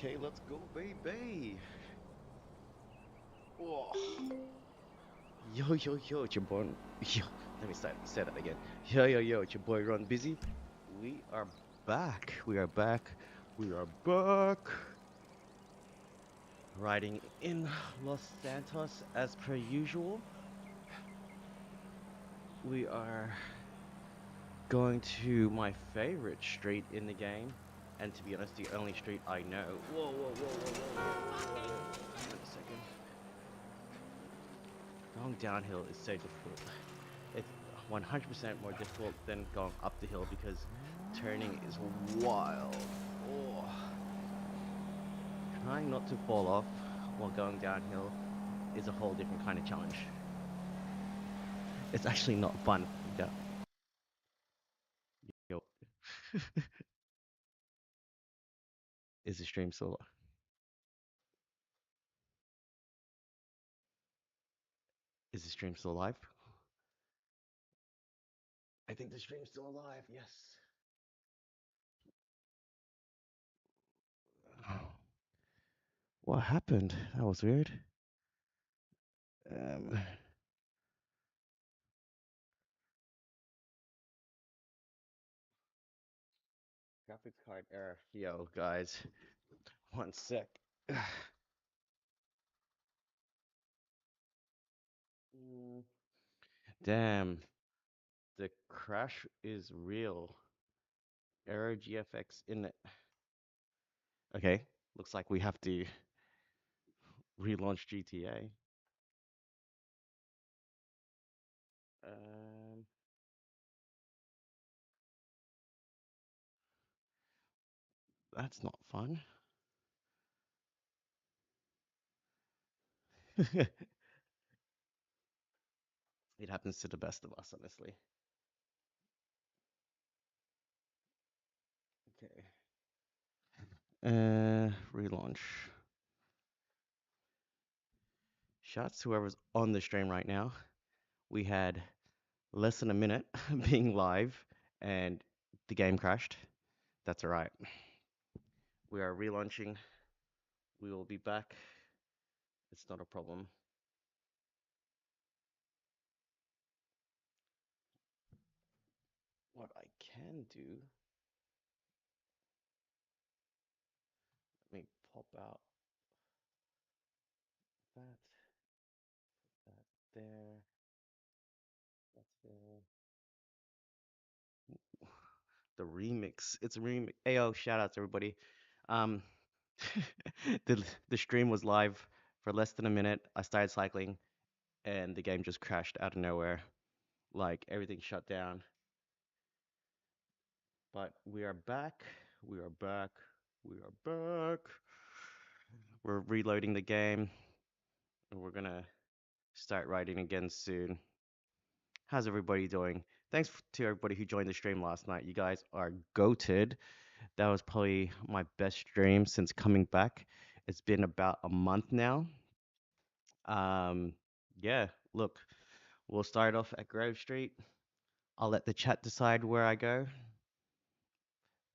Okay, let's go, baby. Oh. Yo, it's your boy. Yo, let me say that again. Yo, it's your boy Ron Busy. We are back. We are back. We are back. Riding in Los Santos as per usual. We are going to my favorite street in the game. And to be honest, the only street I know. Whoa. Wait a second. Going downhill is so difficult. It's 100% more difficult than going up the hill because turning is wild. Oh. Trying not to fall off while going downhill is a whole different kind of challenge. It's actually not fun. Yeah. Yo. Is the stream still is the stream still alive? I think the stream's still alive, yes. What happened? That was weird. Um, graphics card error. Yo, guys, one sec. Mm, Damn, the crash is real. Error GFX in it. Okay, looks like we have to relaunch GTA. Um, that's not fun. It happens to the best of us, honestly. Okay. Relaunch. Shouts to whoever's on the stream right now. We had less than a minute being live and the game crashed. That's all right. We are relaunching. We will be back. It's not a problem. What I can do, let me pop out that, that there, that's there. The remix. It's a remix. Ayo, shout out to everybody. Um, the stream was live for less than a minute. I started cycling, and the game just crashed out of nowhere. Like everything shut down. But we are back. We are back. We are back. We're reloading the game, and we're gonna start writing again soon. How's everybody doing? Thanks to everybody who joined the stream last night. You guys are goated. That was probably my best stream since coming back. It's been about a month now. Um, yeah, look, we'll start off at Grove Street. I'll let the chat decide where I go.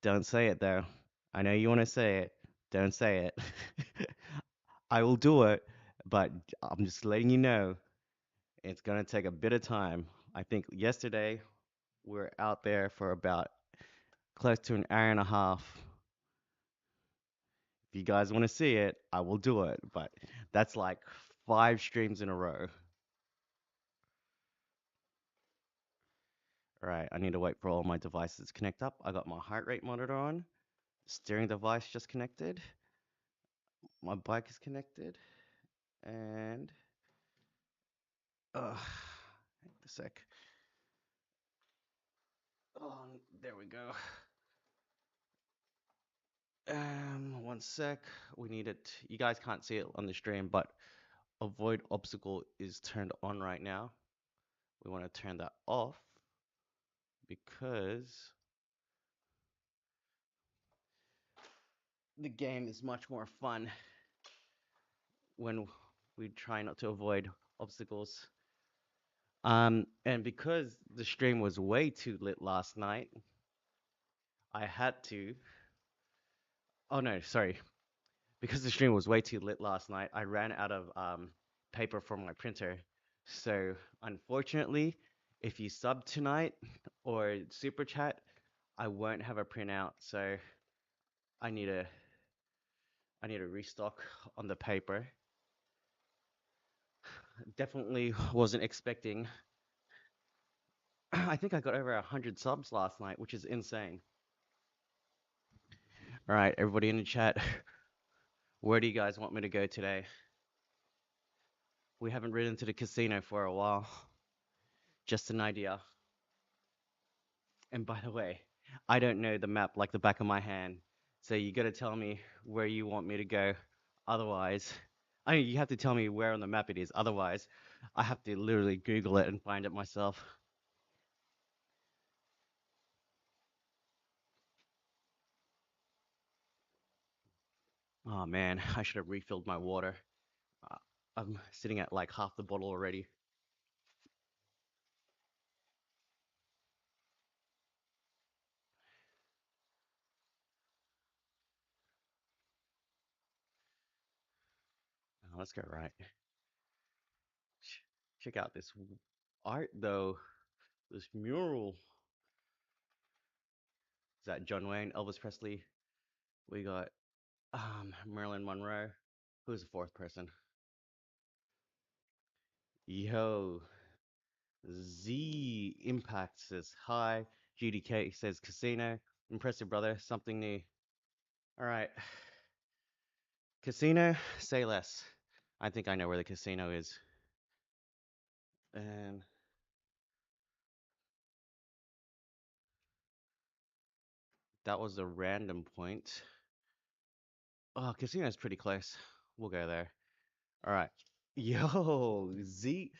Don't say it though. I know you want to say it. Don't say it. I will do it, but I'm just letting you know it's gonna take a bit of time. I think yesterday we were out there for about close to an hour and a half. If you guys want to see it, I will do it, but that's like 5 streams in a row. All right, I need to wait for all my devices to connect up. I got my heart rate monitor on, steering device just connected, my bike is connected, and hang a sec. Oh, there we go. One sec. We need it. You guys can't see it on the stream, but avoid obstacle is turned on right now. We want to turn that off because the game is much more fun when we try not to avoid obstacles. And because the stream was way too lit last night, I had to. Oh no, sorry. Because the stream was way too lit last night, I ran out of paper for my printer. So unfortunately, if you sub tonight or super chat, I won't have a printout. So I need a I need a restock on the paper. Definitely wasn't expecting. I think I got over 100 subs last night, which is insane. All right, everybody in the chat, where do you guys want me to go today? We haven't ridden to the casino for a while. Just an idea. And by the way, I don't know the map like the back of my hand. So you gotta tell me where you want me to go. Otherwise, I mean, you have to tell me where on the map it is. Otherwise, I have to literally Google it and find it myself. Oh man, I should have refilled my water. Uh, I'm sitting at like half the bottle already. Let's go right. Check out this art though. This mural. Is that John Wayne, Elvis Presley? We got Marilyn Monroe. Who's the fourth person? Yo, Z Impact says hi. GDK says casino. Impressive, brother. Something new. All right. Casino, say less. I think I know where the casino is. And that was a random point. Oh, casino's pretty close. We'll go there. All right. Yo, Z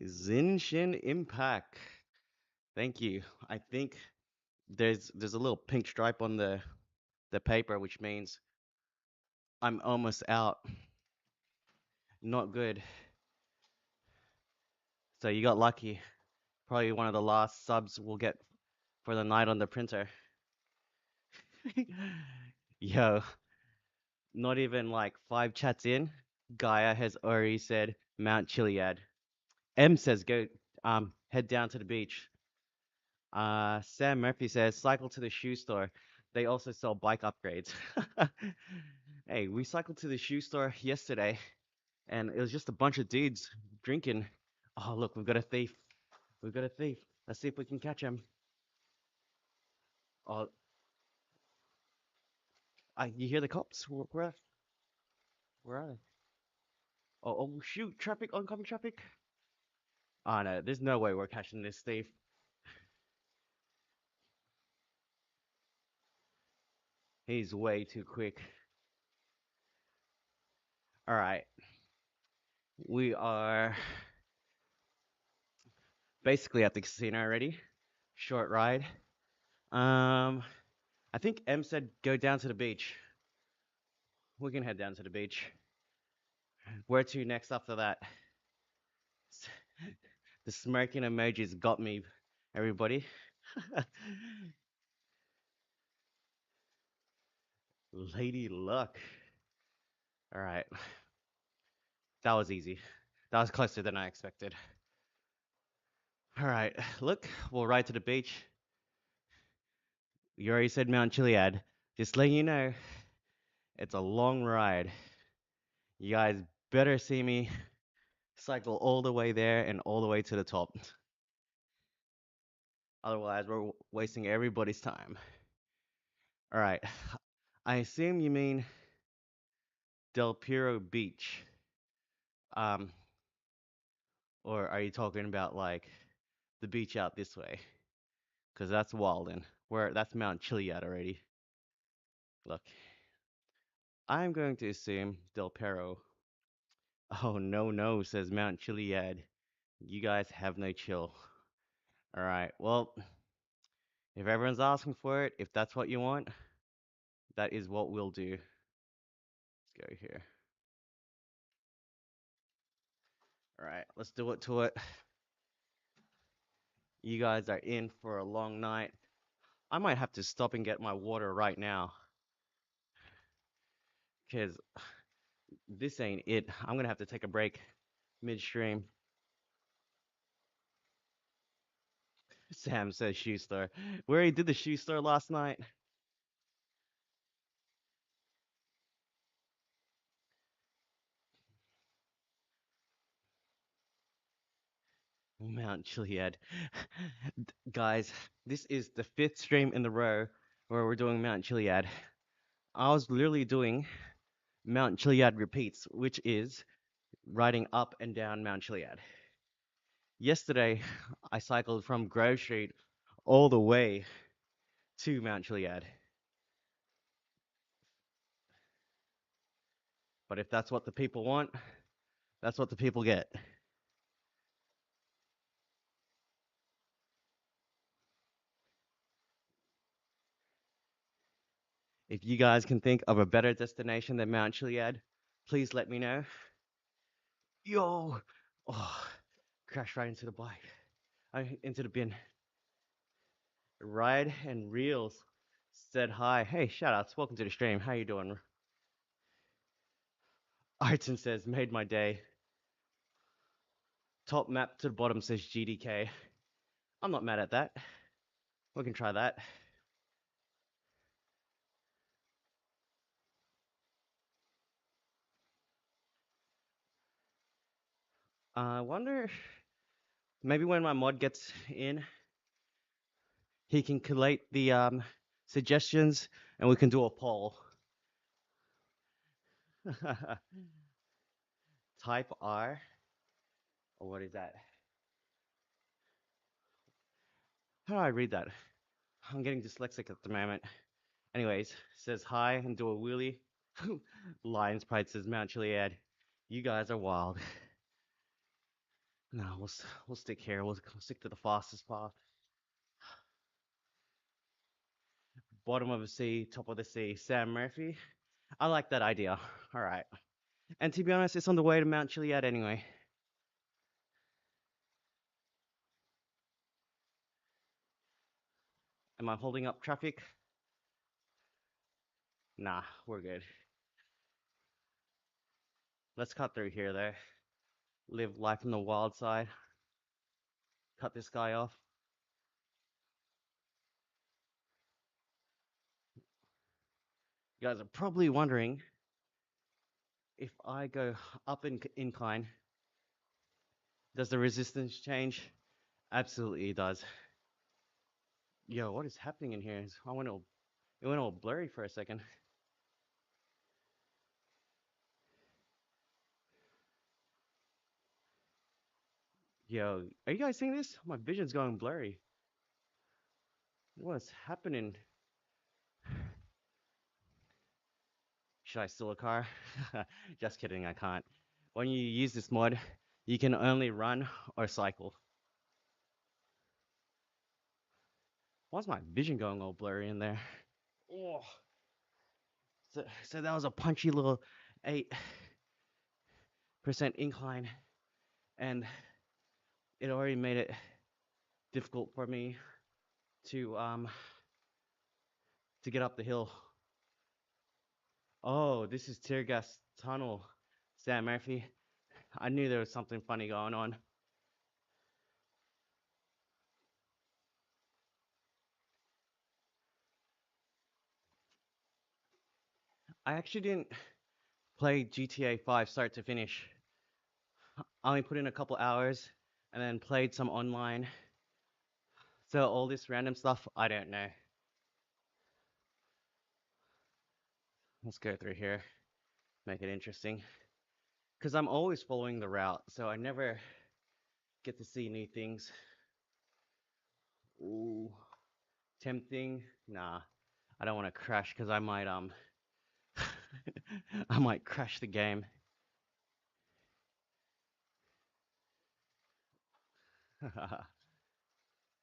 Zinshin Impact. Thank you. I think there's a little pink stripe on the paper, which means I'm almost out. Not good. So you got lucky. Probably one of the last subs we'll get for the night on the printer. Yo, not even like 5 chats in. Gaia has already said Mount Chiliad. M says go head down to the beach. Sam Murphy says cycle to the shoe store. They also sell bike upgrades. Hey, we cycled to the shoe store yesterday and it was just a bunch of dudes drinking. Oh, look, we've got a thief. We've got a thief. Let's see if we can catch him. Oh, you hear the cops? Where are they? Oh, shoot! Traffic, oncoming traffic. Oh no, there's no way we're catching this thief. He's way too quick. All right, we are basically at the casino already. Short ride. Um, I think M said go down to the beach. We can head down to the beach. Where to next after that? The smirking emojis got me, everybody. Lady Luck. All right, that was easy. That was closer than I expected. All right, look, we'll ride to the beach. You already said Mount Chiliad. Just letting you know, it's a long ride. You guys better see me cycle all the way there and all the way to the top. Otherwise, we're wasting everybody's time. All right, I assume you mean Del Piro Beach. Um, or are you talking about like the beach out this way? Because that's Walden. Where that's Mount Chiliad already. Look, I'm going to assume Del Perro. Oh no no, says Mount Chiliad. You guys have no chill. All right. Well, if everyone's asking for it, if that's what you want, that is what we'll do. Let's go here. All right, let's do it to it. You guys are in for a long night. I might have to stop and get my water right now. because this ain't it. I'm gonna have to take a break midstream. Sam says shoe store. We already did the shoe store last night. Mount Chiliad. Guys, this is the fifth stream in the row where we're doing Mount Chiliad. I was literally doing Mount Chiliad repeats, which is riding up and down Mount Chiliad. Yesterday, I cycled from Grove Street all the way to Mount Chiliad. But if that's what the people want, that's what the people get. If you guys can think of a better destination than Mount Chiliad, please let me know. Yo! Oh, crashed right into the bike. Into the bin. Ride and Reels said hi. Hey, shout outs. Welcome to the stream. How you doing? Arton says, made my day. Top map to the bottom says GDK. I'm not mad at that. We can try that. I wonder, maybe when my mod gets in, he can collate the suggestions and we can do a poll. Type R, or what is that? How do I read that? I'm getting dyslexic at the moment. Anyways, says hi and do a wheelie. Lions Pride says Mount Chiliad. You guys are wild. No, we'll stick here. We'll stick to the fastest path. Bottom of the sea, top of the sea. Sam Murphy. I like that idea. All right. And to be honest, it's on the way to Mount Chiliad anyway. Am I holding up traffic? Nah, we're good. Let's cut through here though. Live life on the wild side. Cut this guy off. You guys are probably wondering if I go up in incline, does the resistance change? Absolutely it does. Yo, what is happening in here? It went all blurry for a second. Yo, are you guys seeing this? My vision's going blurry. What's happening? Should I steal a car? Just kidding, I can't. When you use this mod, you can only run or cycle. Why's my vision going all blurry in there? Oh, so that was a punchy little 8% incline, and it already made it difficult for me to to get up the hill. Oh, this is tear gas tunnel, Sam Murphy. I knew there was something funny going on. I actually didn't play GTA 5 start to finish. I only put in a couple hours and then played some online. So all this random stuff, I don't know. Let's go through here, make it interesting. Because I'm always following the route, so I never get to see new things. Ooh, tempting? Nah, I don't want to crash because I might I might crash the game.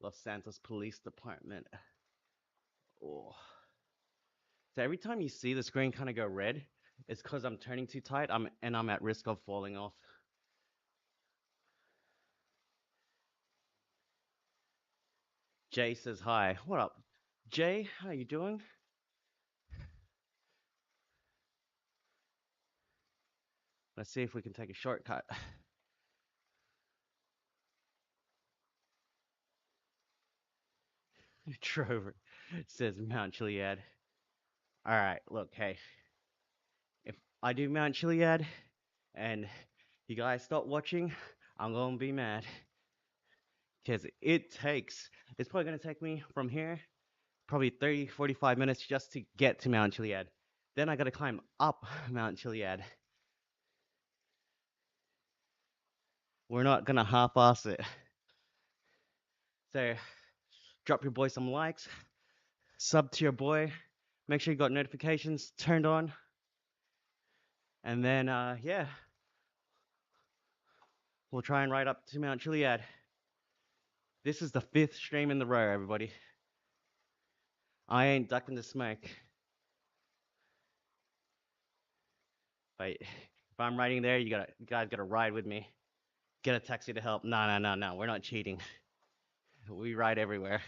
Los Santos Police Department. Oh. So every time you see the screen kind of go red, it's because I'm turning too tight. I'm at risk of falling off. Jay says hi. What up, Jay? How you doing? Let's see if we can take a shortcut. Trover says Mount Chiliad. All right, look, hey, if I do Mount Chiliad and you guys stop watching, I'm gonna be mad because it's probably gonna take me from here probably 30, 45 minutes just to get to Mount Chiliad. Then I gotta climb up Mount Chiliad. We're not gonna half-ass it. So drop your boy some likes, sub to your boy, make sure you got notifications turned on, and then yeah, we'll try and ride up to Mount Chiliad. This is the fifth stream in the row, everybody. I ain't ducking the smoke. But if I'm riding there, you guys gotta ride with me. Get a taxi to help. No, no, no, no. We're not cheating. We ride everywhere.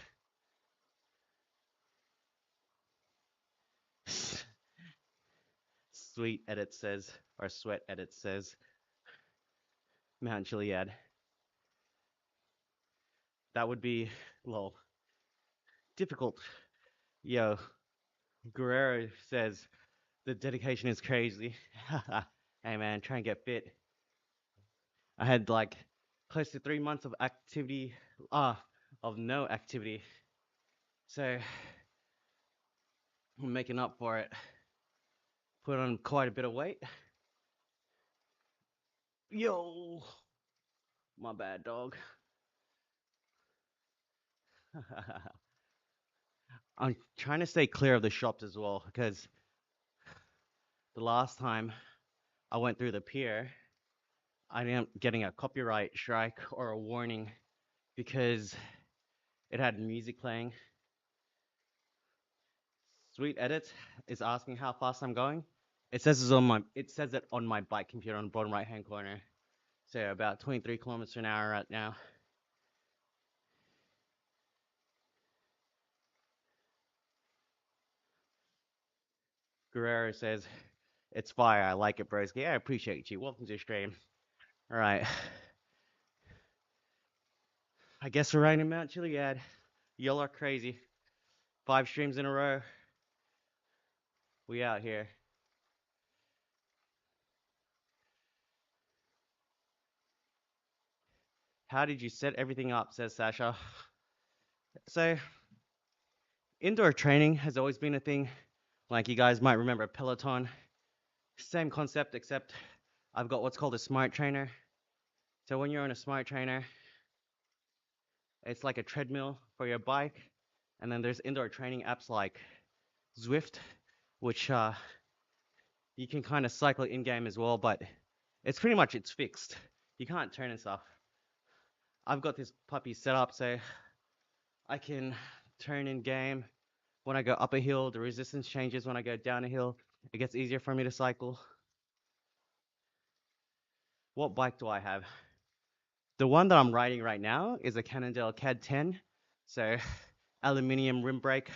Sweet edit says, or sweat edit says, Mount Chiliad. That would be, well, difficult. Yo, Guerrero says, the dedication is crazy. Hey man, try and get fit. I had like close to 3 months of activity, of no activity. So I'm making up for it. Put on quite a bit of weight. Yo, my bad, dog. I'm trying to stay clear of the shops as well because the last time I went through the pier, I ended up getting a copyright strike or a warning because it had music playing. Sweet Edit is asking how fast I'm going. It says it on my bike computer on the bottom right hand corner. So about 23 kilometers an hour right now. Guerrero says, it's fire. I like it, broski. Yeah, I appreciate you. Welcome to the stream. All right. I guess we're riding Mount Chiliad. Y'all are crazy. 5 streams in a row. We out here. How did you set everything up? Says Sasha. So, indoor training has always been a thing. Like you guys might remember Peloton. Same concept, except I've got what's called a smart trainer. So when you're on a smart trainer, it's like a treadmill for your bike. And then there's indoor training apps like Zwift, which you can kind of cycle in game as well, but it's fixed. You can't turn and stuff. I've got this puppy set up so I can turn in game. When I go up a hill, the resistance changes. When I go down a hill, it gets easier for me to cycle. What bike do I have? The one that I'm riding right now is a Cannondale CAD 10. So aluminium rim brake.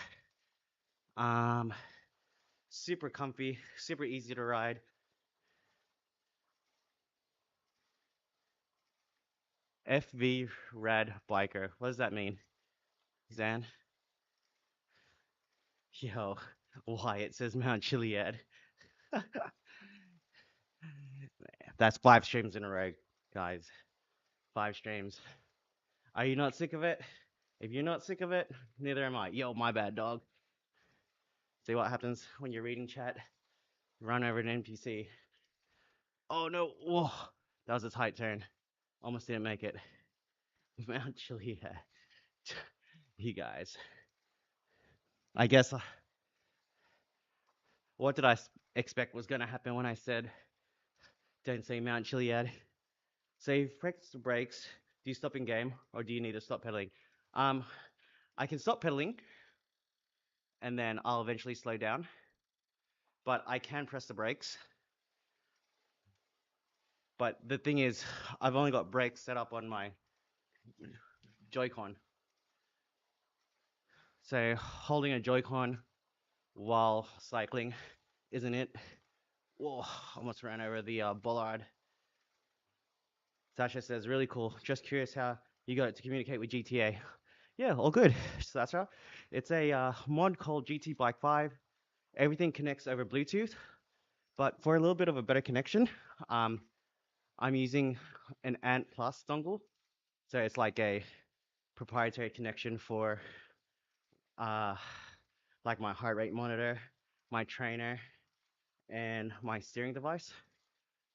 Super comfy, super easy to ride. FV Rad Biker. What does that mean? Zan? Yo, Wyatt says Mount Chiliad. That's 5 streams in a row, guys. 5 streams. Are you not sick of it? If you're not sick of it, neither am I. Yo, my bad, dog. See what happens when you're reading chat? Run over an NPC. Oh no! Whoa, that was a tight turn. Almost didn't make it. Mount Chiliad. You guys. I guess what did I expect was gonna happen when I said don't say Mount Chiliad? So you press the brakes. Do you stop in game or do you need to stop pedaling? Um, I can stop pedaling and then I'll eventually slow down, but I can press the brakes. But the thing is, I've only got brakes set up on my Joy-Con. So holding a Joy-Con while cycling isn't it. Whoa, almost ran over the bollard. Sasha says, really cool. Just curious how you got it to communicate with GTA. Yeah, all good, Sasha. It's a mod called GT Bike 5. Everything connects over Bluetooth, but for a little bit of a better connection, um, I'm using an Ant Plus dongle. So it's like a proprietary connection for uh, like my heart rate monitor, my trainer, and my steering device.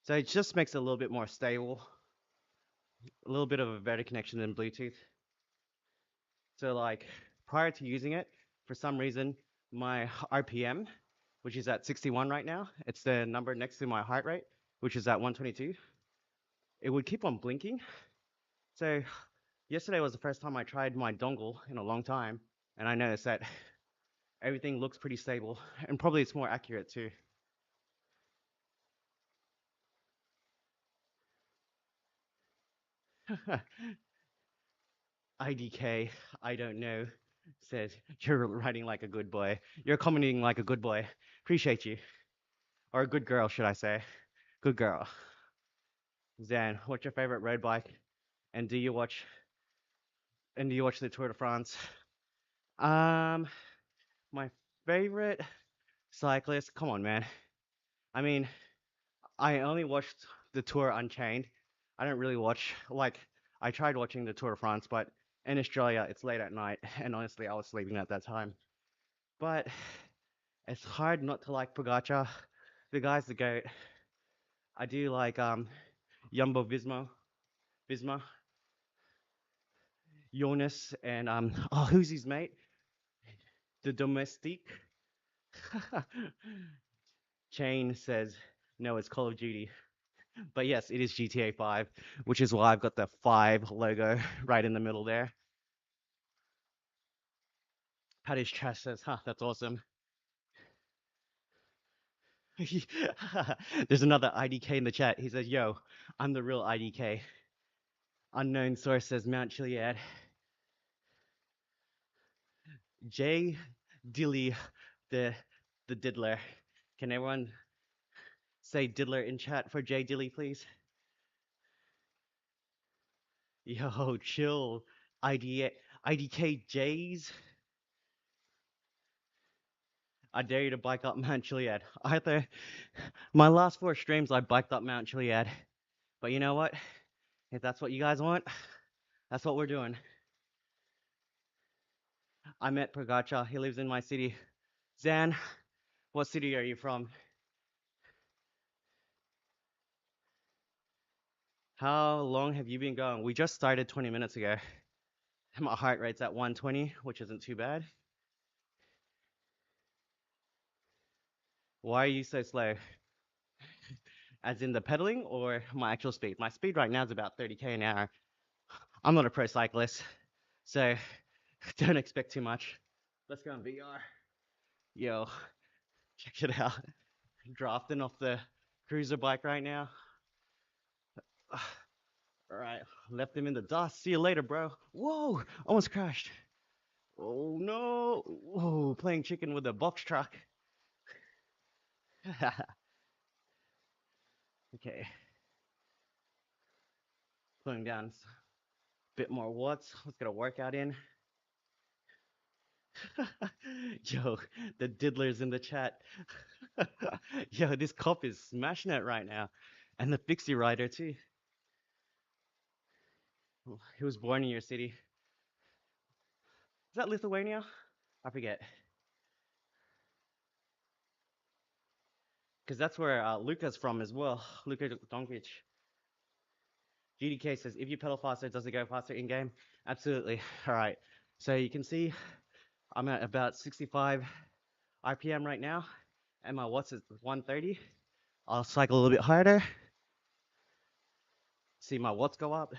So it just makes it a little bit more stable, a little bit of a better connection than Bluetooth. So like prior to using it, for some reason, my RPM, which is at 61 right now, it's the number next to my heart rate, which is at 122, it would keep on blinking. So yesterday was the first time I tried my dongle in a long time, and I noticed that everything looks pretty stable, and probably it's more accurate too. IDK, I don't know, says you're writing like a good boy. You're commenting like a good boy. Appreciate you. Or a good girl, should I say. Good girl. Zan, what's your favorite road bike? And do you watch the Tour de France? Um, my favorite cyclist, come on, man. I mean, I only watched the Tour Unchained. I don't really watch like I tried watching the Tour de France, but in Australia it's late at night, and honestly, I was sleeping at that time. But it's hard not to like Pogacar. The guy's the goat. I do like Jumbo Visma, Jonas, and oh, who's his mate? The Domestique. Chain says no, it's Call of Duty. But yes, it is GTA 5, which is why I've got the 5 logo right in the middle there. Paddy's Trash says, huh, that's awesome. There's another IDK in the chat. He says, yo, I'm the real IDK. Unknown source says Mount Chiliad. J. Dilly, the the diddler. Can everyone say diddler in chat for J. Dilly, please? Yo, chill. IDKJs. I dare you to bike up Mount Chiliad. Either my last 4 streams, I biked up Mount Chiliad. But you know what? If that's what you guys want, that's what we're doing. I met Pragacha. He lives in my city. Zan, what city are you from? How long have you been going? We just started 20 minutes ago. My heart rate's at 120, which isn't too bad. Why are you so slow? As in the pedaling or my actual speed? My speed right now is about 30k an hour. I'm not a pro cyclist, so don't expect too much. Let's go on VR. Yo, check it out. Drafting off the cruiser bike right now. All right, left him in the dust. See you later, bro. Whoa, almost crashed. Oh no. Whoa, playing chicken with a box truck. Okay, putting down a bit more watts. Let's get a workout in. Yo, the diddler's in the chat. Yo, this cop is smashing it right now. And the fixie rider too. He was born in your city. Is that Lithuania? I forget. Because that's where Luca's from as well. Luka Doncic. GDK says, if you pedal faster, does it go faster in game? Absolutely. All right. So you can see I'm at about 65 RPM right now, and my watts is 130. I'll cycle a little bit harder. See my watts go up.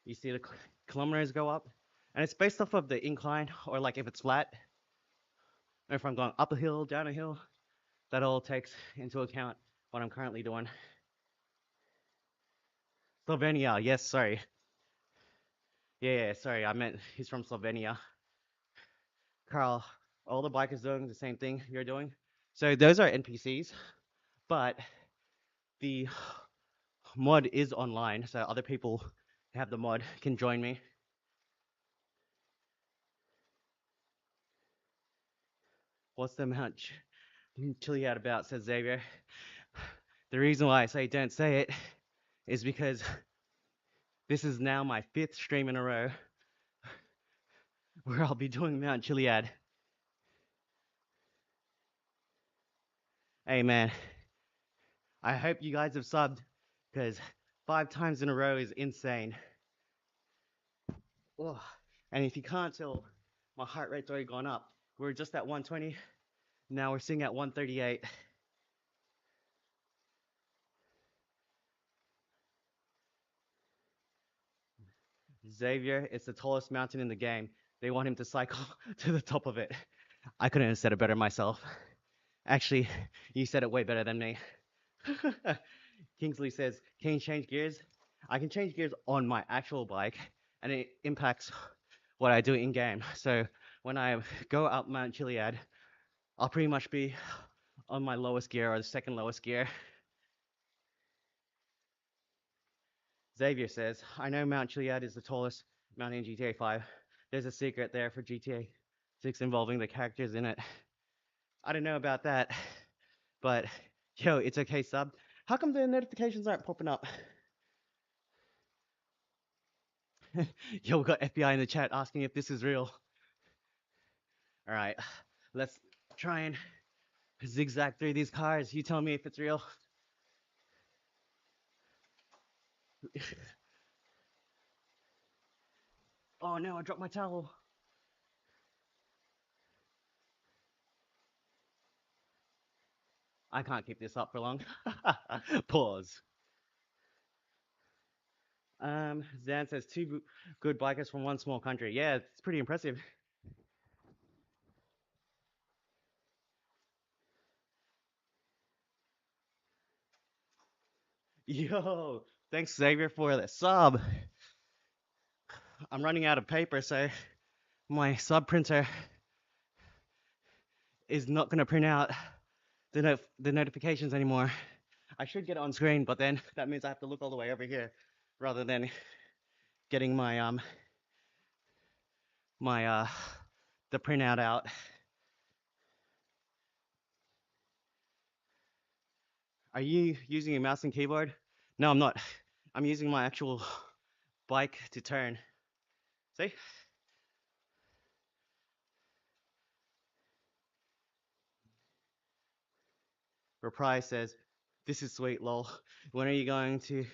You see the kilometers go up. And it's based off of the incline, or like if it's flat, or if I'm going up a hill, down a hill, that all takes into account what I'm currently doing. Slovenia, yes, sorry. Yeah, sorry, I meant he's from Slovenia. Carl, all the bikers doing the same thing you're doing. So those are NPCs, but the mod is online, so other people who have the mod can join me. What's the Mount Chiliad about, says Xavier. The reason why I say don't say it is because this is now my 5th stream in a row where I'll be doing Mount Chiliad. Hey man, I hope you guys have subbed because 5 times in a row is insane. Oh, and if you can't tell, my heart rate's already gone up. We are just at 120, now we're sitting at 138. Xavier, it's the tallest mountain in the game. They want him to cycle to the top of it. I couldn't have said it better myself. Actually, you said it way better than me. Kingsley says, can you change gears? I can change gears on my actual bike, and it impacts what I do in game. So when I go up Mount Chiliad, I'll pretty much be on my lowest gear or the second lowest gear. Xavier says, I know Mount Chiliad is the tallest mountain in GTA 5. There's a secret there for GTA 6 involving the characters in it. I don't know about that, but yo, it's okay, sub. How come the notifications aren't popping up? Yo, we got FBI in the chat asking if this is real. All right, let's try and zigzag through these cars. You tell me if it's real. Oh no, I dropped my towel. I can't keep this up for long. Pause. Zan says two good bikers from one small country. Yeah, it's pretty impressive. Yo, thanks Xavier for the sub. I'm running out of paper, so my sub printer is not going to print out the notifications anymore. I should get it on screen, but then that means I have to look all the way over here rather than getting my the printout out. Are you using a mouse and keyboard? No, I'm not. I'm using my actual bike to turn. See? Reprise says, this is sweet, lol. When are you going to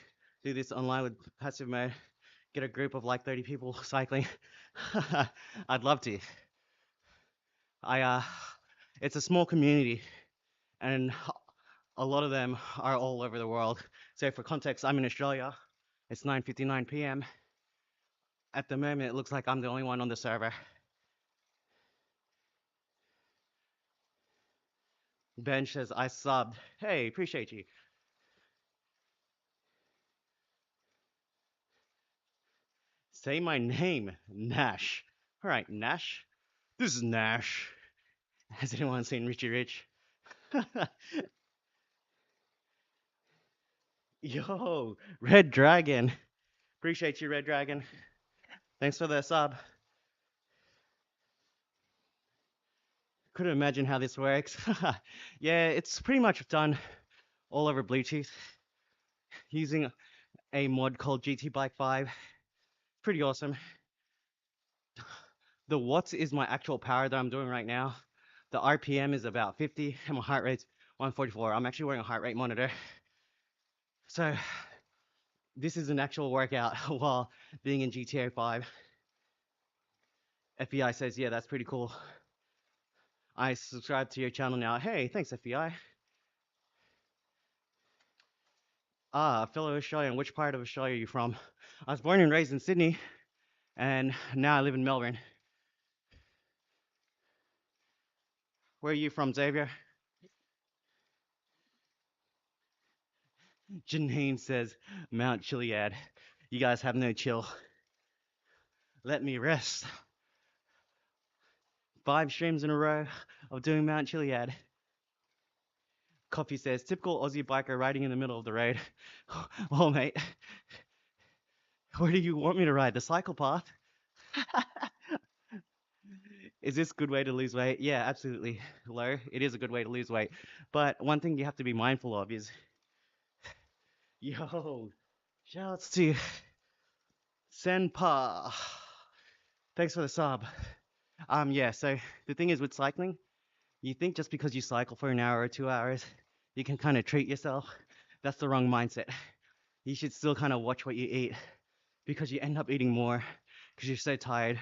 do this online with passive mode? Get a group of like 30 people cycling? I'd love to. It's a small community, and a lot of them are all over the world. So for context, I'm in Australia. It's 9:59 p.m. At the moment, it looks like I'm the only one on the server. Ben says, I subbed. Hey, appreciate you. Say my name, Nash. All right, Nash. This is Nash. Has anyone seen Richie Rich? Yo, Red Dragon. Appreciate you, Red Dragon. Thanks for the sub. Couldn't imagine how this works. Yeah, it's pretty much done all over Bluetooth using a mod called GT Bike 5. Pretty awesome. The watts is my actual power that I'm doing right now. The RPM is about 50 and my heart rate's 144. I'm actually wearing a heart rate monitor. So this is an actual workout while being in GTA 5. FBI says, yeah, that's pretty cool. I subscribe to your channel now. Hey, thanks, FBI. Ah, fellow Australian, which part of Australia are you from? I was born and raised in Sydney, and now I live in Melbourne. Where are you from, Xavier? Janine says, Mount Chiliad. You guys have no chill. Let me rest. 5 streams in a row of doing Mount Chiliad. Coffee says, typical Aussie biker riding in the middle of the road. Well, mate, where do you want me to ride? The cycle path? Is this a good way to lose weight? Yeah, absolutely. Low. It is a good way to lose weight. But one thing you have to be mindful of is, yo, shouts to Senpa. Thanks for the sub. Yeah, so the thing is with cycling, you think just because you cycle for an hour or 2 hours, you can kind of treat yourself. That's the wrong mindset. You should still kind of watch what you eat because you end up eating more because you're so tired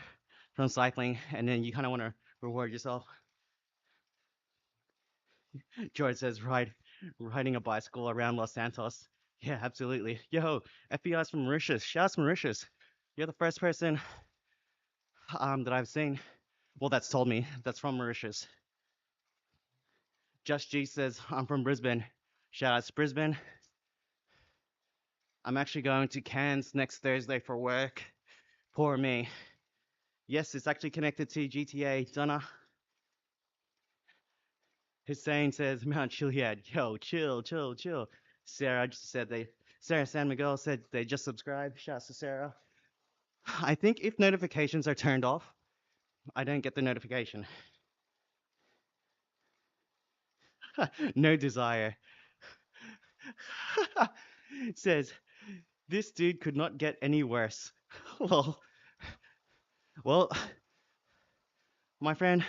from cycling and then you kind of want to reward yourself. George says, riding a bicycle around Los Santos. Yeah, absolutely. Yo, FBI's from Mauritius. Shouts Mauritius. You're the first person that I've seen, well, that's told me that's from Mauritius. Just G says, I'm from Brisbane. Shout out to Brisbane. I'm actually going to Cairns next Thursday for work. Poor me. Yes, it's actually connected to GTA. Donna. Hussein says, Mount Chiliad. Yo, chill, chill, chill. Sarah just said Sarah San Miguel said they just subscribed. Shouts to Sarah. I think if notifications are turned off, I don't get the notification. No desire. Says, this dude could not get any worse. well, well, my friend,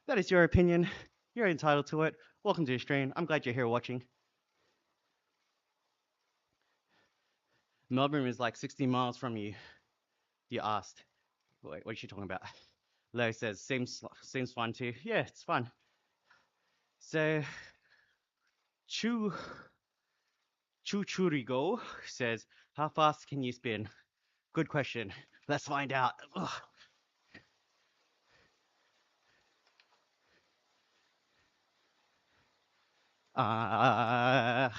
that is your opinion. You're entitled to it. Welcome to the stream. I'm glad you're here watching. Melbourne is like 60 miles from you. You asked. Wait, what are you talking about? Lo says, seems fun too. Yeah, it's fun. So, Chu Chuchurigo says, how fast can you spin? Good question. Let's find out. Uh,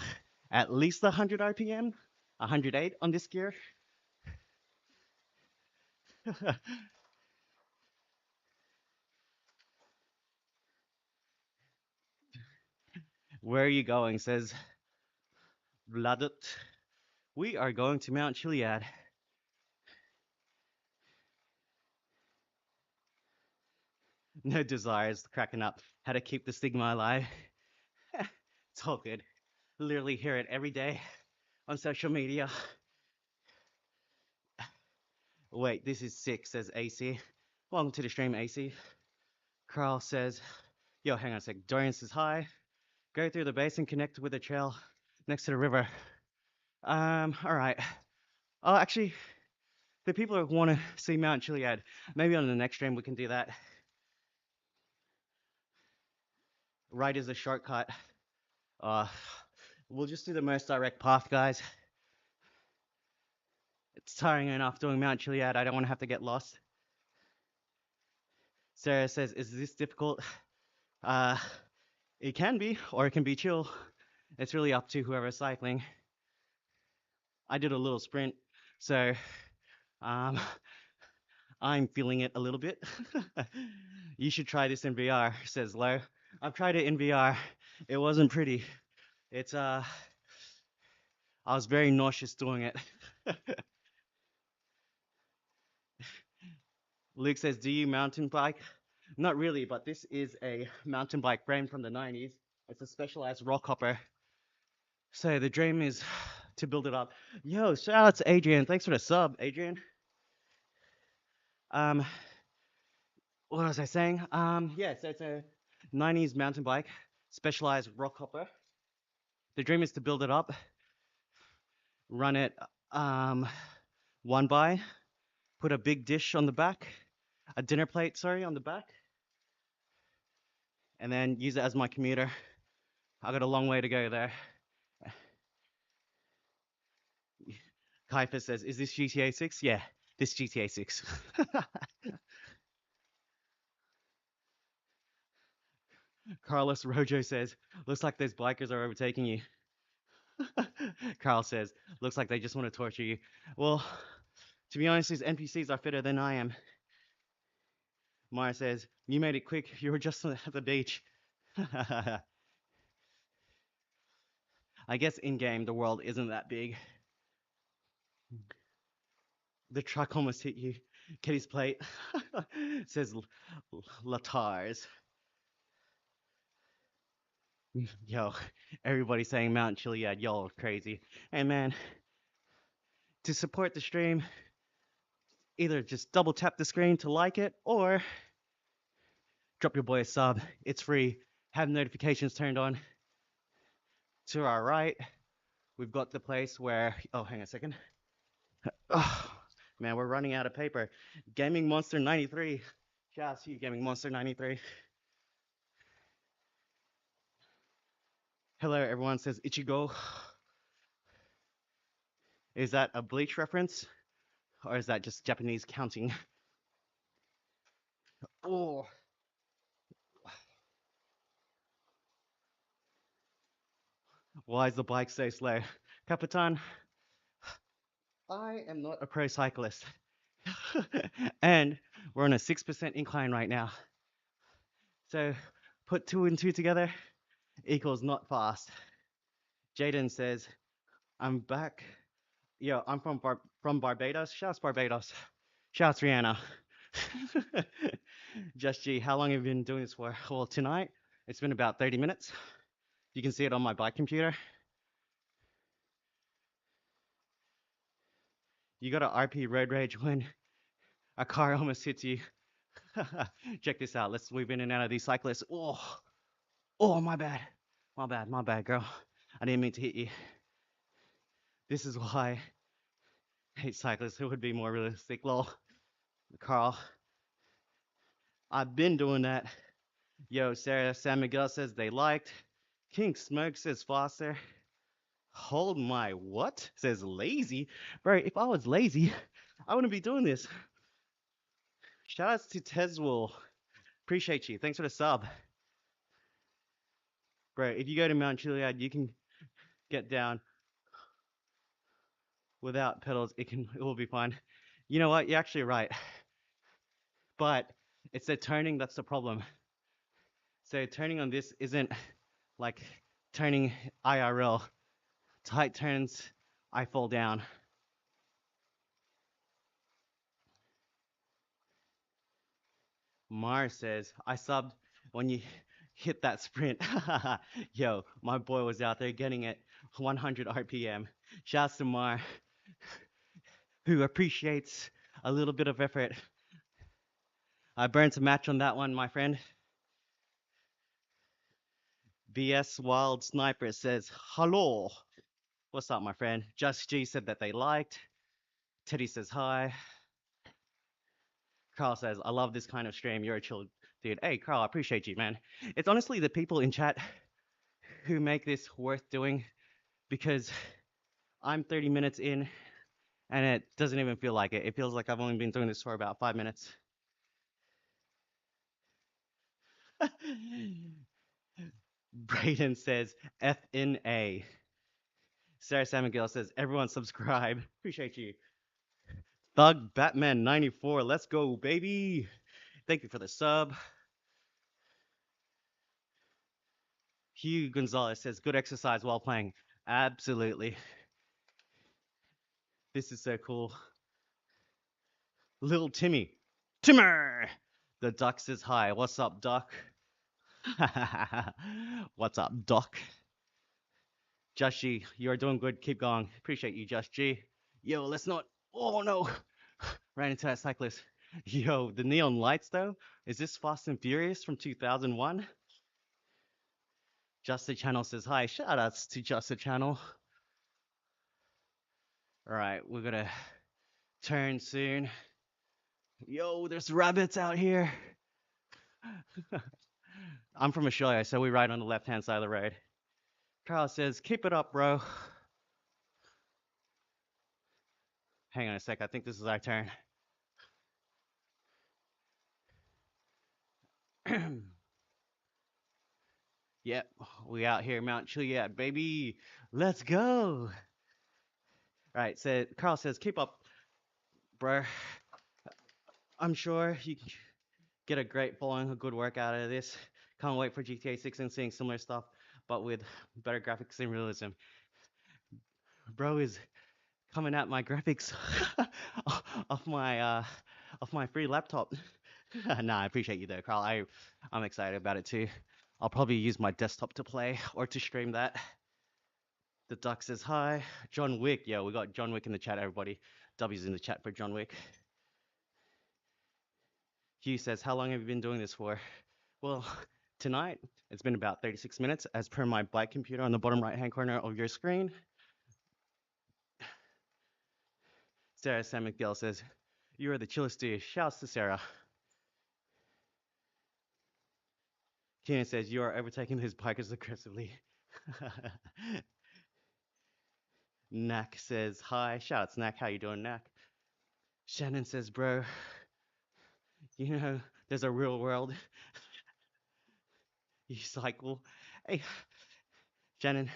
at least 100 RPM, 108 on this gear. Where are you going? Says Vladut. We are going to Mount Chiliad. No desires, cracking up. How to keep the stigma alive. It's all good. Literally hear it every day on social media. Wait, this is sick, says AC. Welcome to the stream, AC. Carl says, yo, hang on a sec. Dorian says, hi. Go through the basin, connect with the trail next to the river. All right. Oh, actually, the people who want to see Mount Chiliad, maybe on the next stream we can do that. Right is a shortcut. We'll just do the most direct path, guys. It's tiring enough doing Mount Chiliad. I don't want to have to get lost. Sarah says, is this difficult? It can be, or it can be chill. It's really up to whoever's cycling. I did a little sprint, so I'm feeling it a little bit. You should try this in VR, says Lo. I've tried it in VR. It wasn't pretty. It's I was very nauseous doing it. Luke says, do you mountain bike? Not really, but this is a mountain bike frame from the 90s. It's a specialized rock hopper. So the dream is to build it up. Yo, shout out to Adrian. Thanks for the sub, Adrian. What was I saying? Yeah, so it's a 90s mountain bike, specialized rock hopper. The dream is to build it up, run it one by, put a big dish on the back, a dinner plate, sorry, on the back, and then use it as my commuter. I got a long way to go there. Kaifa says, is this GTA 6? Yeah, this GTA 6. Carlos Rojo says, looks like those bikers are overtaking you. Carl says, looks like they just want to torture you. Well, to be honest, these NPCs are fitter than I am. Maya says, you made it quick. You were just at the beach. I guess in game the world isn't that big. The truck almost hit you. Kitty's plate says Latars. Yo, everybody saying Mount Chiliad. Y'all are crazy. And man, to support the stream, either just double tap the screen to like it or drop your boy a sub. It's free. Have notifications turned on. To our right, we've got the place where. Oh, hang on a second. Oh, man, we're running out of paper. Gaming Monster 93. Shout out to you, Gaming Monster 93. Hello, everyone says Ichigo. Is that a Bleach reference? Or is that just Japanese counting? Oh, why is the bike so slow? Capitan, I am not a pro cyclist. And we're on a 6% incline right now. So put two and two together equals not fast. Jaden says, I'm back. Yo, I'm from Barbados. Shouts Barbados. Shouts Rihanna. Just G, how long have you been doing this for? Well, tonight it's been about 30 minutes. You can see it on my bike computer. You got a RP road rage when a car almost hits you. Check this out. Let's weave in and out of these cyclists. Oh, my bad. My bad, girl. I didn't mean to hit you. This is why I hate cyclists. It would be more realistic. Lol. Carl, I've been doing that. Yo, Sarah San Miguel says they liked. King Smoke says faster. Hold my what? Says lazy. Bro, if I was lazy, I wouldn't be doing this. Shout outs to Teswell. Appreciate you. Thanks for the sub. Bro, if you go to Mount Chiliad, you can get down without pedals. It will be fine. You know what? You're actually right. But it's the turning that's the problem. So turning on this isn't like turning IRL. Tight turns, I fall down. Mars says, I subbed when you hit that sprint. Yo, my boy was out there getting it 100 RPM. Shouts to Mar, who appreciates a little bit of effort. I burned some match on that one, my friend. BS Wild Sniper says, hello. What's up, my friend? Just G said that they liked. Teddy says hi. Carl says, I love this kind of stream. You're a chill dude. Hey, Carl, I appreciate you, man. It's honestly the people in chat who make this worth doing because I'm 30 minutes in and it doesn't even feel like it. It feels like I've only been doing this for about 5 minutes. Brayden says FNA. Sarah San Miguel says, everyone subscribe. Appreciate you. Thug Batman 94. Let's go, baby. Thank you for the sub. Hugh Gonzalez says, good exercise while playing. Absolutely. This is so cool. Little Timmy. Timmer! The duck says hi. What's up, duck? What's up, doc? Just G, you're doing good. Keep going. Appreciate you, Just G. Yo, let's not. Oh no! Ran into that cyclist. Yo, the neon lights though. Is this Fast and Furious from 2001? Just the Channel says hi. Shout outs to Just the Channel. All right, we're gonna turn soon. Yo, there's rabbits out here. I'm from Australia, so we ride on the left-hand side of the road. Carl says, keep it up, bro. Hang on a sec. I think this is our turn. Yep, we out here, Mount Chiliad, baby. Let's go. All right, so Carl says, keep up, bro. I'm sure you can get a great following, a good work out of this. Can't wait for GTA 6 and seeing similar stuff. but with better graphics and realism. Bro is coming at my graphics off my off my free laptop. Nah, I appreciate you though, Carl. I'm excited about it too. I'll probably use my desktop to play or to stream that. The Duck says hi. John Wick. Yeah, we got John Wick in the chat, everybody. W's in the chat for John Wick. Hugh says, how long have you been doing this for? Well, tonight it's been about 36 minutes as per my bike computer on the bottom right hand corner of your screen. Sarah Sam McGill says, you are the chillest dude. Shouts to Sarah. Keenan says, you are overtaking his bikers aggressively. Knack says, hi. Shouts, Knack. How you doing, Knack? Shannon says, bro, you know, there's a real world. You cycle. Hey, Shannon,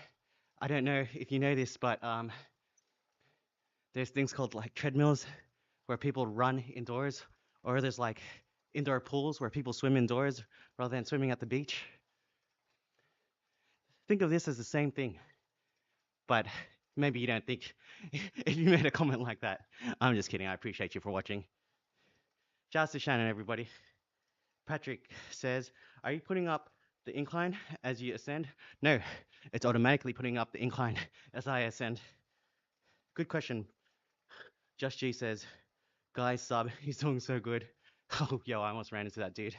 I don't know if you know this, but there's things called like treadmills where people run indoors, or there's like indoor pools where people swim indoors rather than swimming at the beach. Think of this as the same thing, but maybe you don't think if you made a comment like that. I'm just kidding. I appreciate you for watching. Shouts to Shannon, everybody. Patrick says, are you putting up the incline as you ascend? No, it's automatically putting up the incline as I ascend. Good question. Just G says, guys, sub, he's doing so good. Oh, yo, I almost ran into that dude.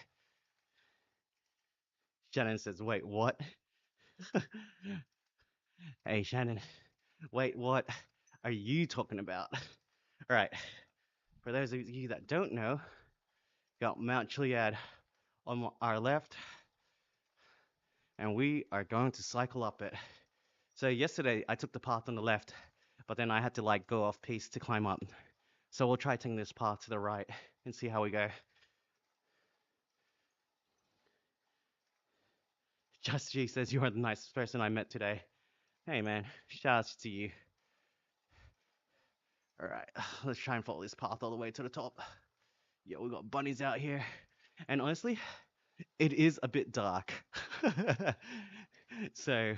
Shannon says, wait, what? Hey, Shannon, wait, what are you talking about? All right, for those of you that don't know, got Mount Chiliad on our left, and we are going to cycle up it. So yesterday I took the path on the left, but then I had to like go off piste to climb up. So we'll try taking this path to the right and see how we go. Just G says you are the nicest person I met today. Hey man, shouts to you. All right, let's try and follow this path all the way to the top. Yeah, we got bunnies out here, and honestly, it is a bit dark. So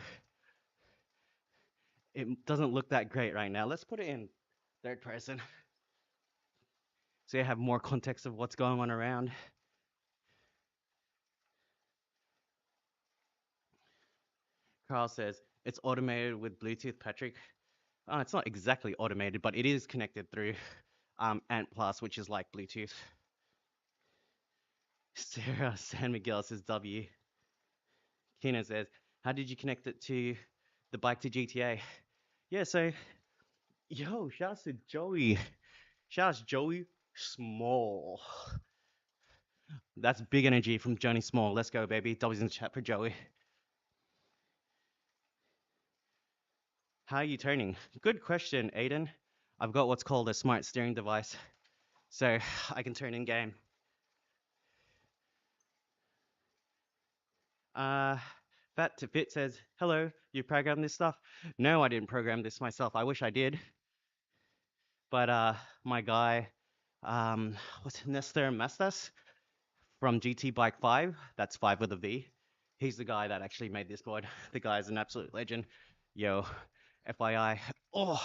it doesn't look that great right now. Let's put it in third person so you have more context of what's going on around. Carl says it's automated with Bluetooth, Patrick. It's not exactly automated, but it is connected through Ant Plus, which is like Bluetooth. Sarah San Miguel says W. Keenan says, how did you connect it to the bike to GTA? Yeah, so, yo, shouts to Joey. Shouts Joey Small. That's big energy from Johnny Small. Let's go, baby. W's in the chat for Joey. How are you turning? Good question, Aiden. I've got what's called a smart steering device, so I can turn in game. Fat to Fit says, hello, you programmed this stuff? No, I didn't program this myself. I wish I did. But my guy, what's Nestor Mastas from GT Bike 5, that's 5 with a V. He's the guy that actually made this board. The guy's an absolute legend. Yo, FYI. Oh,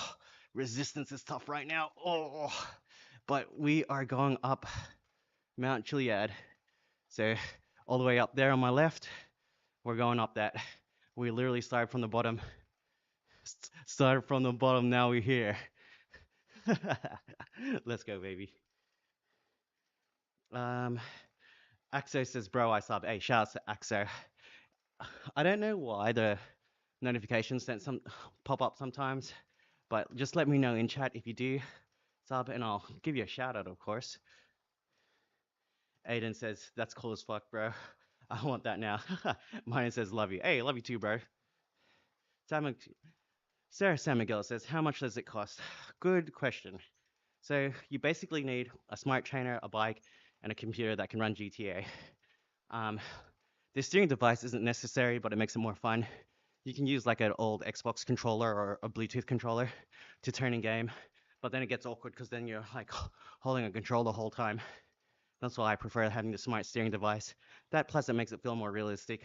resistance is tough right now. Oh, but we are going up Mount Chiliad. So all the way up there on my left, we're going up that. We literally started from the bottom. Started from the bottom, now we're here. Let's go, baby. Axo says, bro, I sub. Hey, shout out to Axo. I don't know why the notifications don't pop up sometimes, but just let me know in chat if you do sub, and I'll give you a shout out, of course. Aiden says, that's cool as fuck, bro. I want that now. Mine says, love you. Hey, love you too, bro. Sarah San Miguel says, how much does it cost? Good question. So you basically need a smart trainer, a bike, and a computer that can run GTA. The steering device isn't necessary, but it makes it more fun. You can use like an old Xbox controller or a Bluetooth controller to turn in game, but then it gets awkward because then you're like holding a control the whole time. That's why I prefer having the smart steering device. That plus it makes it feel more realistic.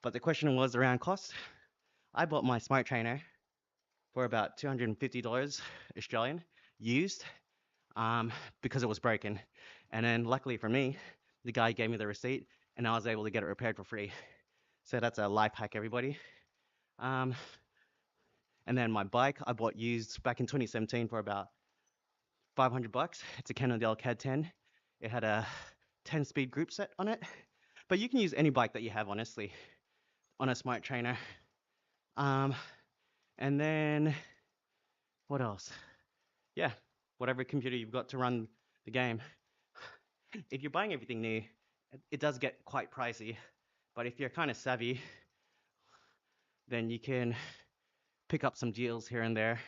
But the question was around cost. I bought my smart trainer for about $250 Australian used um, because it was broken. And then luckily for me, the guy gave me the receipt and I was able to get it repaired for free. So that's a life hack, everybody. Um, and then my bike I bought used back in 2017 for about 500 bucks. It's a Cannondale CAD 10. It had a 10-speed group set on it. But you can use any bike that you have, honestly, on a smart trainer. Um, and then what else? Yeah, whatever computer you've got to run the game. If you're buying everything new, it does get quite pricey. But if you're kind of savvy, then you can pick up some deals here and there.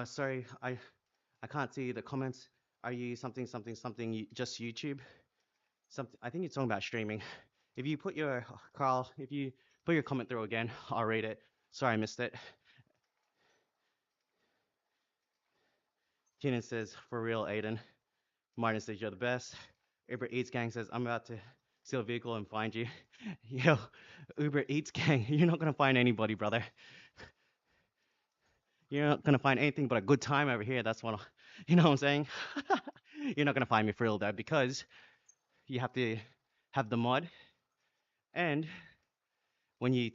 Sorry, I can't see the comments. Are you something something something just YouTube? Something I think you're talking about streaming. If you put your Carl, if you put your comment through again, I'll read it. Sorry, I missed it. Keenan says, for real, Aiden. Martin says, you're the best. Uber Eats Gang says, I'm about to steal a vehicle and find you. Yo, Uber Eats Gang, you're not going to find anybody, brother. You're not going to find anything but a good time over here. That's what, you know what I'm saying? You're not going to find me for real, though, because you have to have the mod. And when you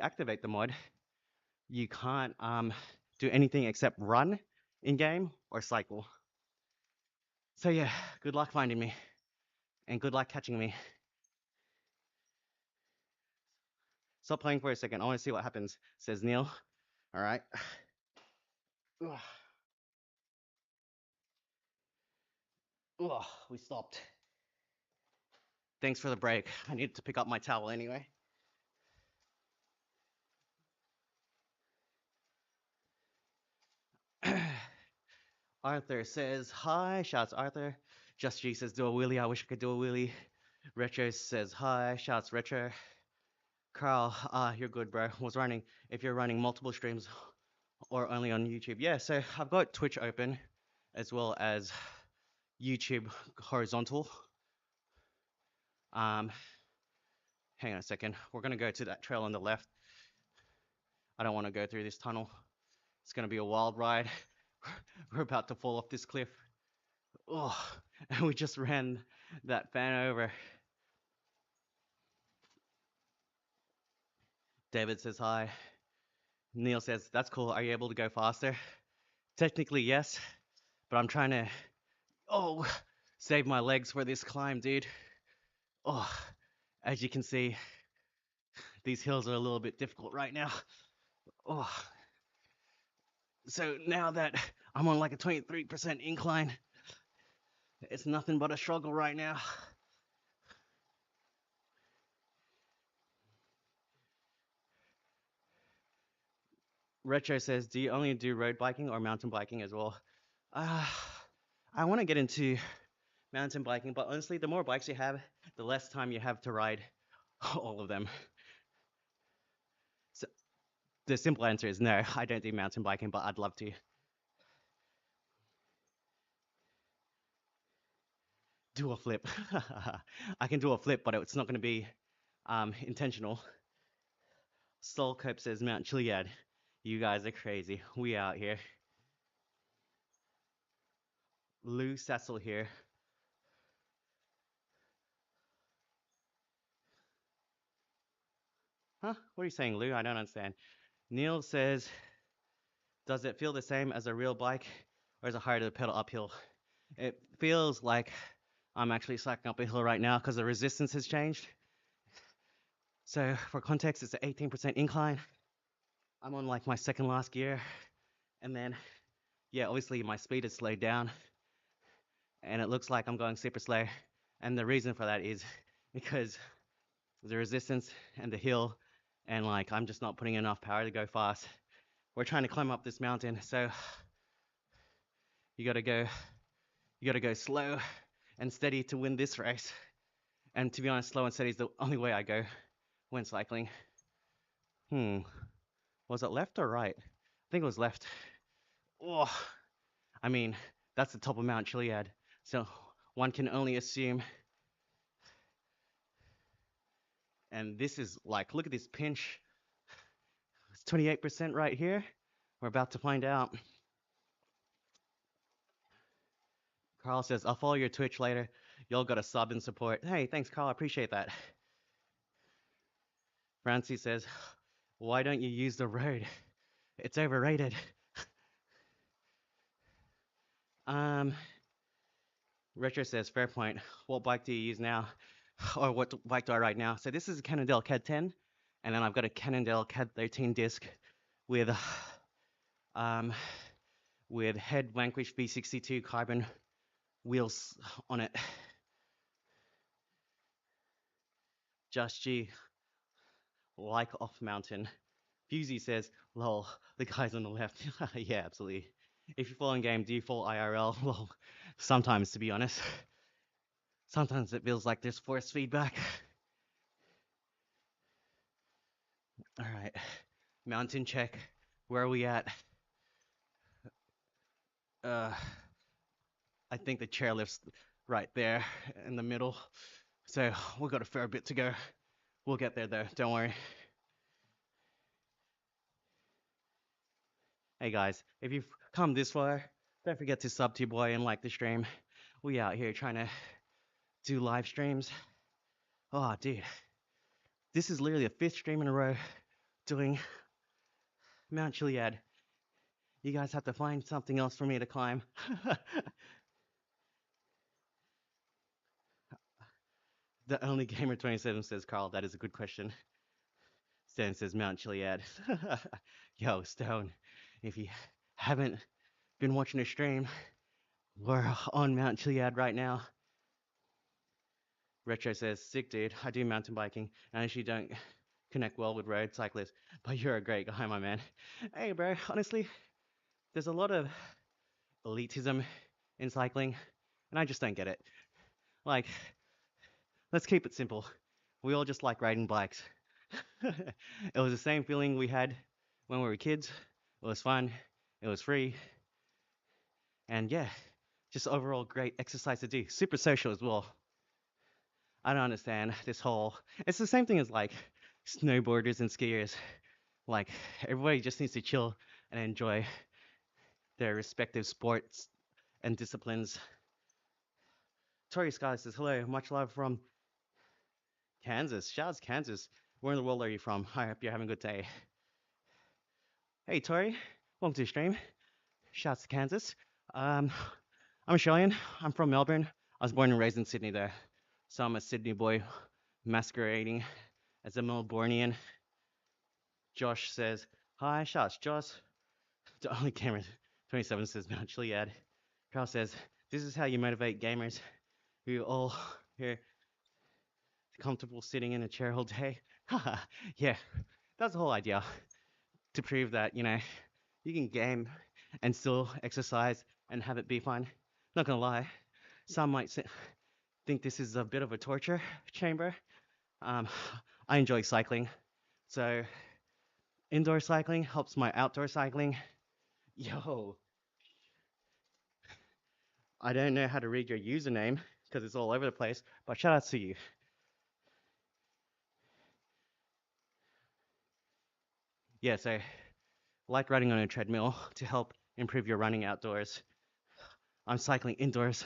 activate the mod, you can't do anything except run in game or cycle. So yeah, good luck finding me and good luck catching me. Stop playing for a second. I want to see what happens, says Neil. All right. Ugh. Ugh, we stopped. Thanks for the break. I need to pick up my towel anyway. Arthur says, hi. Shouts Arthur. Just G says, do a wheelie. I wish I could do a wheelie. Retro says, hi. Shouts Retro. Carl, you're good, bro. Was running. If you're running multiple streams or only on YouTube. Yeah, so I've got Twitch open as well as YouTube horizontal. Um, hang on a second. We're going to go to that trail on the left. I don't want to go through this tunnel. It's going to be a wild ride. We're about to fall off this cliff. Oh, and we just ran that fan over. David says hi. Neil says, that's cool. Are you able to go faster? Technically, yes, but I'm trying to, oh, save my legs for this climb, dude. Oh, as you can see, these hills are a little bit difficult right now. Oh, so now that I'm on like a 23% incline, it's nothing but a struggle right now. Retro says, do you only do road biking or mountain biking as well? Uh, I want to get into mountain biking, but honestly, the more bikes you have, the less time you have to ride all of them. So the simple answer is no, I don't do mountain biking, but I'd love to. Do a flip. I can do a flip, but it's not going to be intentional. Soul Cope says Mount Chiliad. You guys are crazy. We out here. Lou Cecil here. Huh? What are you saying, Lou? I don't understand. Neil says, does it feel the same as a real bike, or is it harder to pedal uphill? It feels like I'm actually cycling up a hill right now because the resistance has changed. So for context, it's an 18% incline. I'm on like my second last gear. And then, yeah, obviously my speed has slowed down and it looks like I'm going super slow. And the reason for that is because the resistance and the hill and like I'm just not putting enough power to go fast. We're trying to climb up this mountain, so you gotta go you gotta go slow and steady to win this race. And to be honest, slow and steady is the only way I go when cycling. Was it left or right? I think it was left. Oh, I mean, that's the top of Mount Chiliad. So one can only assume And this is like, look at this pinch. It's 28% right here. We're about to find out. Carl says, I'll follow your Twitch later. Y'all got a sub and support. Hey, thanks, Carl. I appreciate that. Francie says, why don't you use the road? It's overrated. Um, Retro says, fair point. What bike do you use now? Or what bike do I ride now? So this is a Cannondale CAD 10, and then I've got a Cannondale CAD 13 disc with um with head Vanquish V62 carbon wheels on it. Just G, like off mountain. Fusey says, lol, the guys on the left. Yeah, absolutely. If you fall in game, do you fall IRL? Well, sometimes, to be honest. Sometimes it feels like there's force feedback. All right, mountain check. Where are we at? Uh, I think the chairlift's right there in the middle. So we've got a fair bit to go. We'll get there though, don't worry. Hey guys, if you've come this far, don't forget to sub to your boy and like the stream. We out here trying to do live streams. Oh, dude, this is literally the 5th stream in a row doing Mount Chiliad. You guys have to find something else for me to climb. The only gamer 27 says, Carl, that is a good question. Stan says Mount Chiliad. Yo, Stone, if you haven't been watching a stream, we're on Mount Chiliad right now. Retro says, sick dude, I do mountain biking, and I actually don't connect well with road cyclists, but you're a great guy, my man. Hey, bro, honestly, there's a lot of elitism in cycling, and I just don't get it. Like, let's keep it simple. We all just like riding bikes. It was the same feeling we had when we were kids. It was fun, it was free, and yeah, just overall great exercise to do. Super social as well. I don't understand this whole. It's the same thing as like snowboarders and skiers. Like everybody just needs to chill and enjoy their respective sports and disciplines. Tori Scott says, hello, much love from Kansas. Shouts Kansas. Where in the world are you from? I hope you're having a good day. Hey Tori, welcome to the stream. Shouts to Kansas. I'm Australian. I'm from Melbourne. I was born and raised in Sydney though. So I'm a Sydney boy masquerading as a Melbourneian. Josh says, hi, shouts, Josh. The only gamer 27 says Mount Chiliad. Carl says, this is how you motivate gamers. We all here comfortable sitting in a chair all day. Haha, yeah, that's the whole idea. To prove that, you can game and still exercise and have it be fun. Not gonna lie, some might think this is a bit of a torture chamber. Um, I enjoy cycling. So indoor cycling helps my outdoor cycling. Yo, I don't know how to read your username because it's all over the place, but shout out to you. Yeah, so like riding on a treadmill to help improve your running outdoors. I'm cycling indoors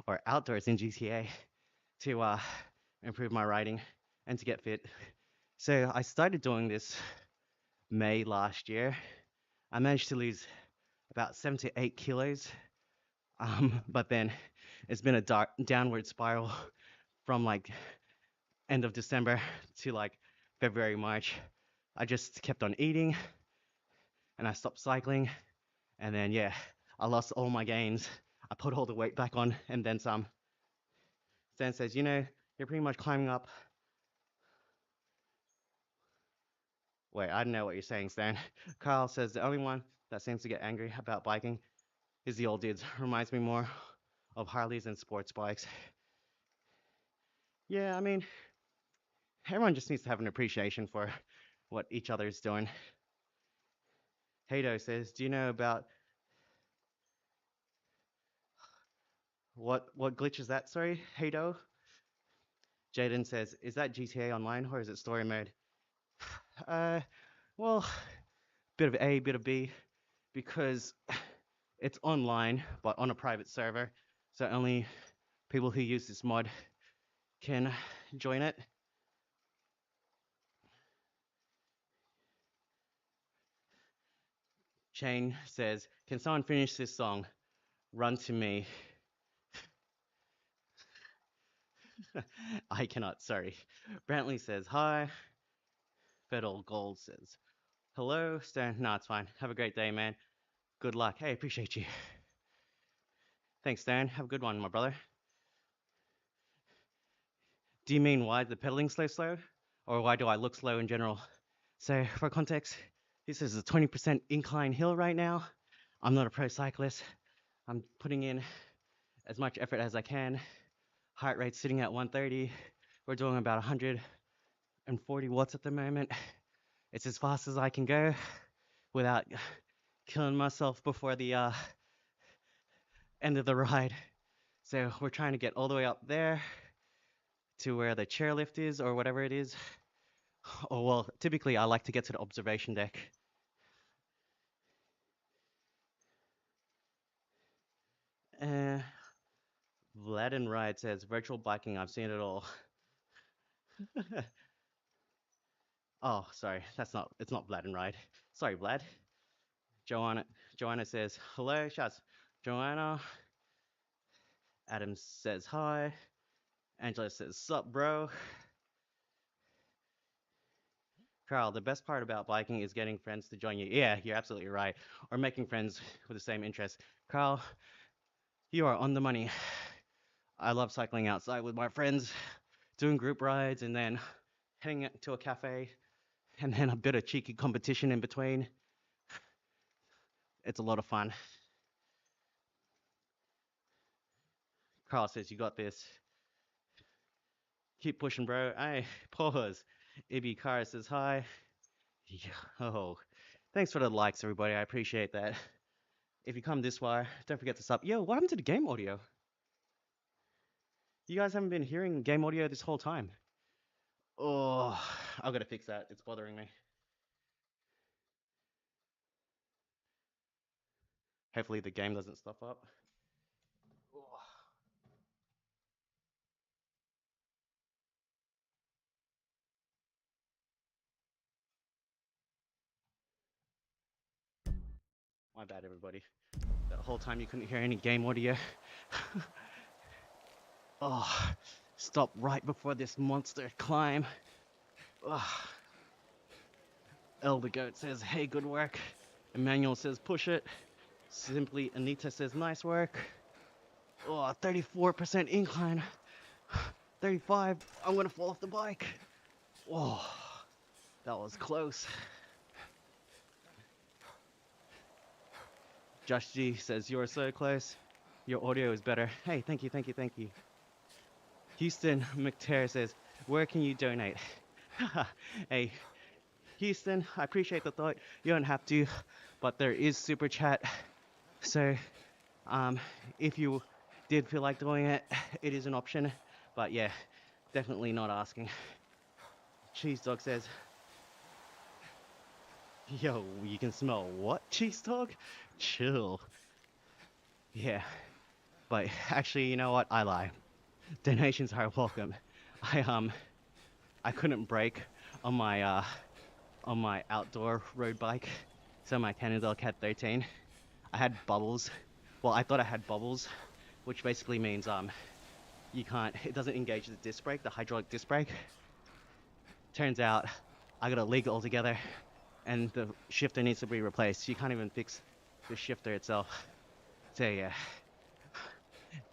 or outdoors in GTA to improve my riding and to get fit. So I started doing this May last year. I managed to lose about 7 to 8 kilos, but then it's been a downward spiral from like end of December to like February, March. I just kept on eating and I stopped cycling. And then, yeah, I lost all my gains. I put all the weight back on and then some. Stan says, you're pretty much climbing up. Wait, I don't know what you're saying, Stan. Carl says, the only one that seems to get angry about biking is the old dudes. Reminds me more of Harleys and sports bikes. Yeah, I mean, everyone just needs to have an appreciation for what each other is doing. Hato says, do you know about what glitch is that? Sorry, Hato. Jaden says, is that GTA Online or is it story mode? Uh, well, bit of A, bit of B, because it's online, but on a private server, so only people who use this mod can join it. Shane says, can someone finish this song? Run to me. I cannot, sorry. Brantley says, hi. Federal Gold says, hello. Stone, no, it's fine. Have a great day, man. Good luck. Hey, appreciate you. Thanks, Stone. Have a good one, my brother. Do you mean why the pedaling slow? Or why do I look slow in general? So, for context, this is a 20% incline hill right now. I'm not a pro cyclist. I'm putting in as much effort as I can. Heart rate sitting at 130. We're doing about 140 watts at the moment. It's as fast as I can go without killing myself before the end of the ride. So we're trying to get all the way up there to where the chairlift is or whatever it is. Oh, well, typically I like to get to the observation deck. Vlad and Ride says, virtual biking, I've seen it all. Oh, sorry, it's not Vlad and Ride. Sorry, Vlad. Joanna says, hello, shouts. Joanna. Adam says, hi. Angela says, sup, bro. Carl, the best part about biking is getting friends to join you. Yeah, you're absolutely right. Or making friends with the same interests. Carl, you are on the money. I love cycling outside with my friends, doing group rides, and then heading to a cafe, and then a bit of cheeky competition in between. It's a lot of fun. Carl says, you got this. Keep pushing, bro. Hey, pause. Ibby Kara says, hi. Yo, thanks for the likes, everybody. I appreciate that. If you come this far, don't forget to sub. Yo, what happened to the game audio? You guys haven't been hearing game audio this whole time. Oh, I've got to fix that. It's bothering me. Hopefully the game doesn't stop up. Oh. My bad, everybody. The whole time you couldn't hear any game audio. Oh, stop right before this monster climb. Oh. Elder Goat says, hey, good work. Emmanuel says, push it. Simply Anita says, nice work. Oh, 34% incline. 35. I'm gonna fall off the bike. Oh, that was close. Josh G says, you're so close. Your audio is better. Hey, thank you, thank you, thank you. Houston McTerr says, where can you donate? Hey, Houston, I appreciate the thought. You don't have to, but there is super chat. So, if you did feel like doing it, it is an option. But yeah, definitely not asking. Cheese Dog says, yo, you can smell what, Cheese Dog? Chill. Yeah, but actually, you know what? I lie. Donations are welcome. I couldn't brake on my outdoor road bike, so my Cannondale Cat 13. I had bubbles. Well, I thought I had bubbles, which basically means it doesn't engage the disc brake, the hydraulic disc brake. Turns out I got a leak altogether, and the shifter needs to be replaced. You can't even fix the shifter itself. So yeah,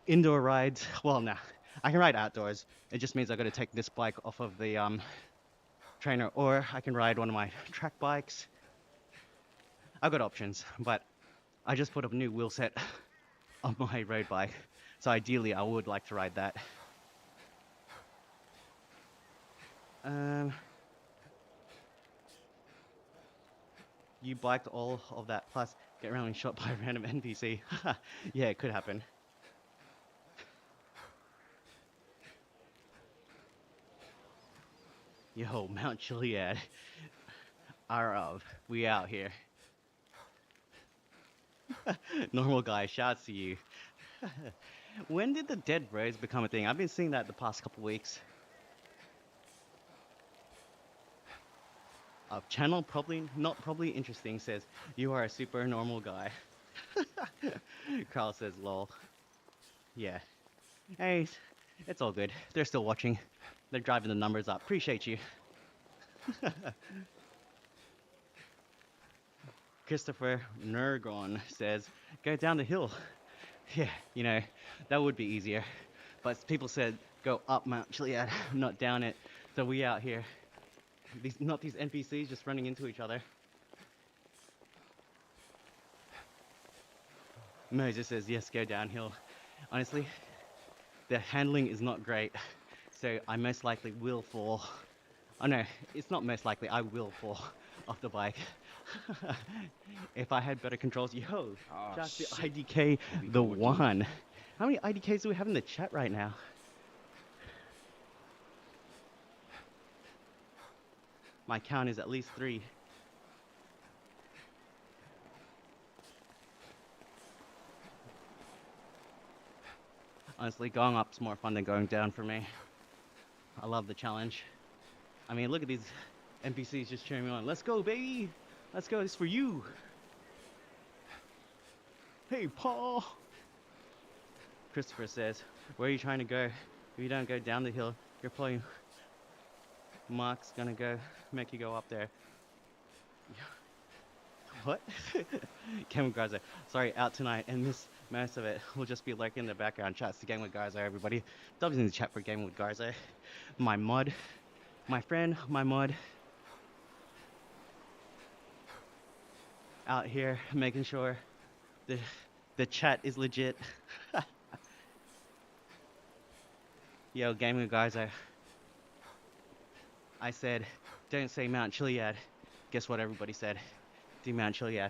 indoor rides. Well, nah, I can ride outdoors. It just means I got to take this bike off of the trainer, or I can ride one of my track bikes. I've got options, but I just put a new wheel set on my road bike, so ideally I would like to ride that. You biked all of that, plus get randomly shot by a random NPC. Yeah, it could happen. Yo, Mount Chiliad. We out here. Normal guy, shouts to you. When did the dead roads become a thing? I've been seeing that the past couple weeks. Channel probably not probably interesting says you are a super normal guy. Carl says lol. Yeah. Hey, it's all good. They're still watching. They're driving the numbers up. Appreciate you. Christopher Nergon says go down the hill. Yeah, that would be easier. But people said go up Mount Chiliad, not down it. So we out here. Not these NPCs just running into each other. Moses says yes, go downhill. Honestly, the handling is not great. So I most likely will fall. Oh no, it's not most likely, I will fall off the bike. If I had better controls, yo, just the IDK, the one. How many IDKs do we have in the chat right now? My count is at least 3. Honestly, going up's more fun than going down for me. I love the challenge. I mean, look at these NPCs just cheering me on. Let's go, baby! Let's go, this is for you! Hey, Paul! Christopher says, where are you trying to go? If you don't go down the hill, you're probably... Mark's gonna go make you go up there. What? Game with Garza. Sorry, out tonight and miss most of it. We'll just be lurking in the background chats to Game with Garza, everybody. W's in the chat for Game with Garza. My mod. My friend, my mod. Out here making sure the chat is legit. Yo, Game with Garza. I said, don't say Mount Chiliad. Guess what everybody said? Do Mount Chiliad.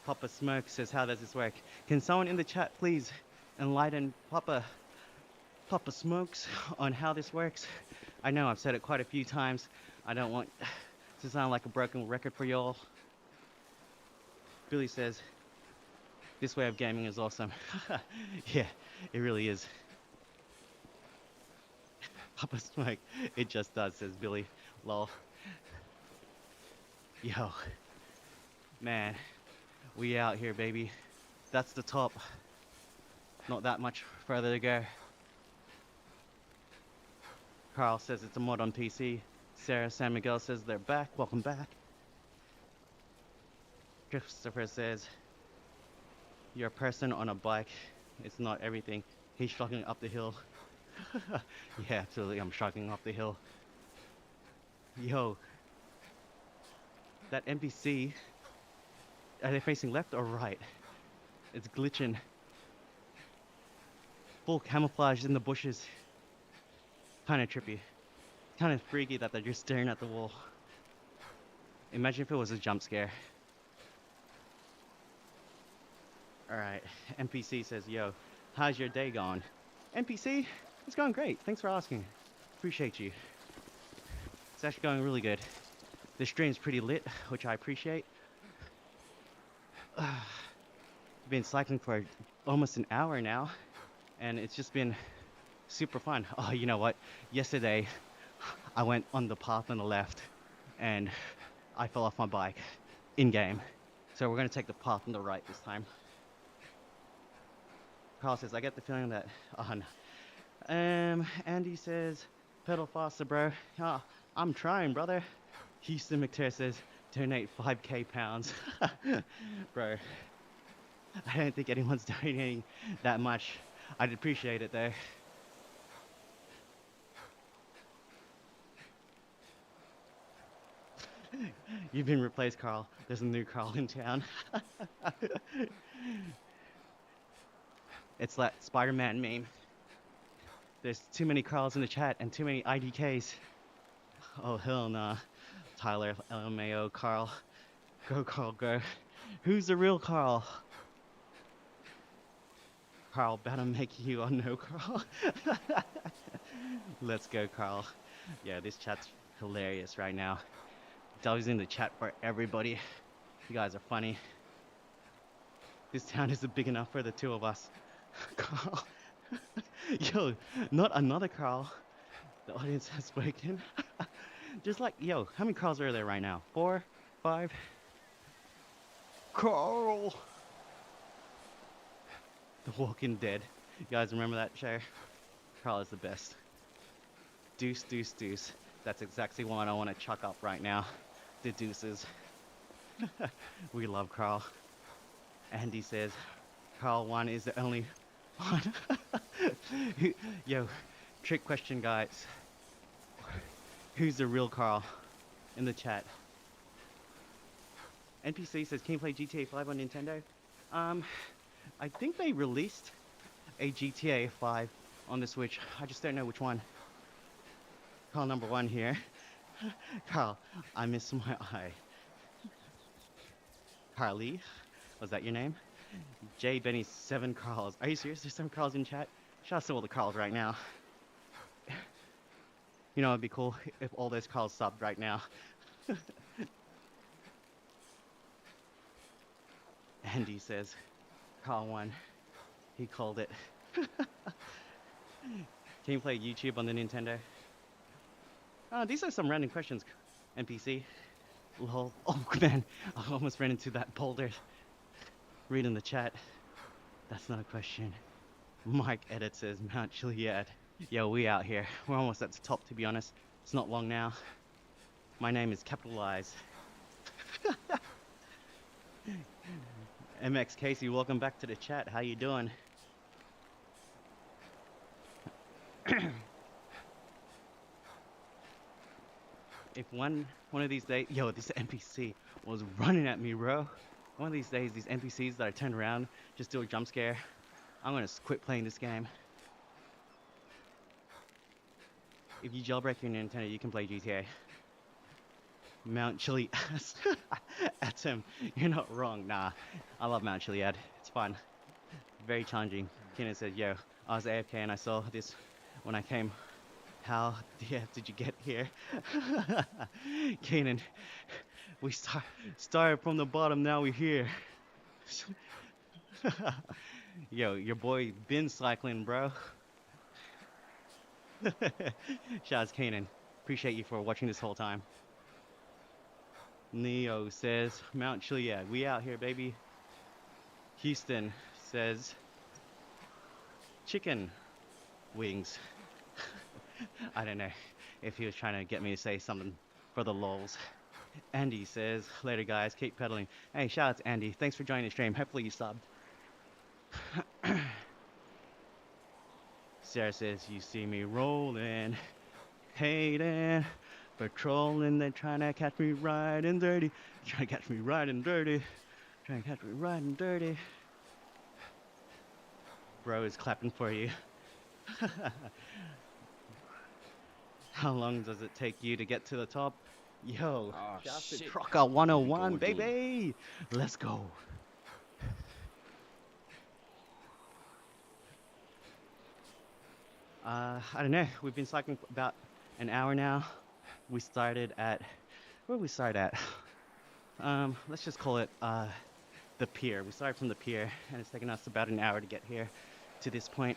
Papa Smoke says, how does this work? Can someone in the chat please enlighten Papa Smokes on how this works? I know I've said it quite a few times. I don't want to sound like a broken record for y'all. Billy says, this way of gaming is awesome. Yeah, it really is. Papa Smoke, it just does, says Billy. Lol. Yo, man, we out here, baby. That's the top. Not that much further to go. Carl says it's a mod on PC. Sarah San Miguel says they're back. Welcome back. Christopher says, you're a person on a bike. It's not everything. He's struggling up the hill. Yeah, absolutely. I'm struggling up the hill. Yo, that NPC, are they facing left or right? It's glitching. Full camouflage in the bushes. Kind of trippy. Kind of freaky that they're just staring at the wall. Imagine if it was a jump scare. Alright, NPC says, yo, how's your day going? NPC, it's going great. Thanks for asking. Appreciate you. It's actually going really good. The stream's pretty lit, which I appreciate. I've been cycling for almost an hour now, and it's just been super fun. Oh, you know what? Yesterday, I went on the path on the left, and I fell off my bike in-game. So we're going to take the path on the right this time. Carl says, I get the feeling that... Oh, no. Andy says, pedal faster, bro. Oh, I'm trying, brother. Houston McTeer says, donate 5k pounds. Bro, I don't think anyone's donating that much. I'd appreciate it, though. You've been replaced, Carl. There's a new Carl in town. It's that Spider-Man meme. There's too many Carls in the chat and too many IDKs. Oh, hell nah. Tyler, LMAO, Carl. Go, Carl, go. Who's the real Carl? Carl better make you or no Carl. Let's go, Carl. Yeah, this chat's hilarious right now. Dove's in the chat for everybody. You guys are funny. This town isn't big enough for the two of us. Carl. Yo, not another Carl. The audience has spoken. Just like, yo, how many Carls are there right now? 4, 5? Carl! The Walking Dead. You guys remember that show? Carl is the best. Deuce, deuce, deuce. That's exactly what I want to chuck up right now. The deuces. We love Carl. Andy says, Carl 1 is the only one. Yo, trick question, guys. Who's the real Carl? In the chat. NPC says, can you play GTA 5 on Nintendo? I think they released a GTA 5 on the Switch. I just don't know which one. Carl number 1 here. Carl, I miss my eye. Carly, was that your name? J Benny 7 Carls. Are you serious? There's 7 Carls in chat? Shout out to all the Carls right now. You know, it'd be cool if all those Carls subbed right now. Andy says, Carl 1. He called it. Can you play YouTube on the Nintendo? These are some random questions, NPC. Lol. Oh man, I almost ran into that boulder. Read in the chat. That's not a question. Mike Edit says Mount Chiliad. Yo, we out here. We're almost at the top, to be honest. It's not long now. My name is capitalized. MX Casey, welcome back to the chat. How you doing? If one of these days, yo, this NPC was running at me, bro. One of these days, these NPCs that I turn around, just do a jump scare, I'm gonna quit playing this game. If you jailbreak your Nintendo, you can play GTA. Mount Chiliad. Atom, you're not wrong. Nah, I love Mount Chiliad. It's fun. Very challenging. Keenan said, yo, I was AFK and I saw this when I came. How the F did you get here? Keenan, we started from the bottom, now we're here. Yo, your boy been cycling, bro. Shouts Keenan. Appreciate you for watching this whole time. Neo says, Mount Chiliad, we out here, baby. Houston says, chicken wings. I don't know if he was trying to get me to say something for the lols. Andy says, later guys, keep pedaling. Hey, shout out to Andy. Thanks for joining the stream. Hopefully you subbed. Sarah says, you see me rolling, hating, patrolling, they're trying to catch me riding dirty. Trying to catch me riding dirty. Trying to catch me riding dirty. Bro is clapping for you. How long does it take you to get to the top? Yo, shouts to Trucker 101, baby! Let's go. I don't know. We've been cycling for about an hour now. We started at... Where did we start at? Let's just call it the pier. We started from the pier, and it's taken us about an hour to get here to this point.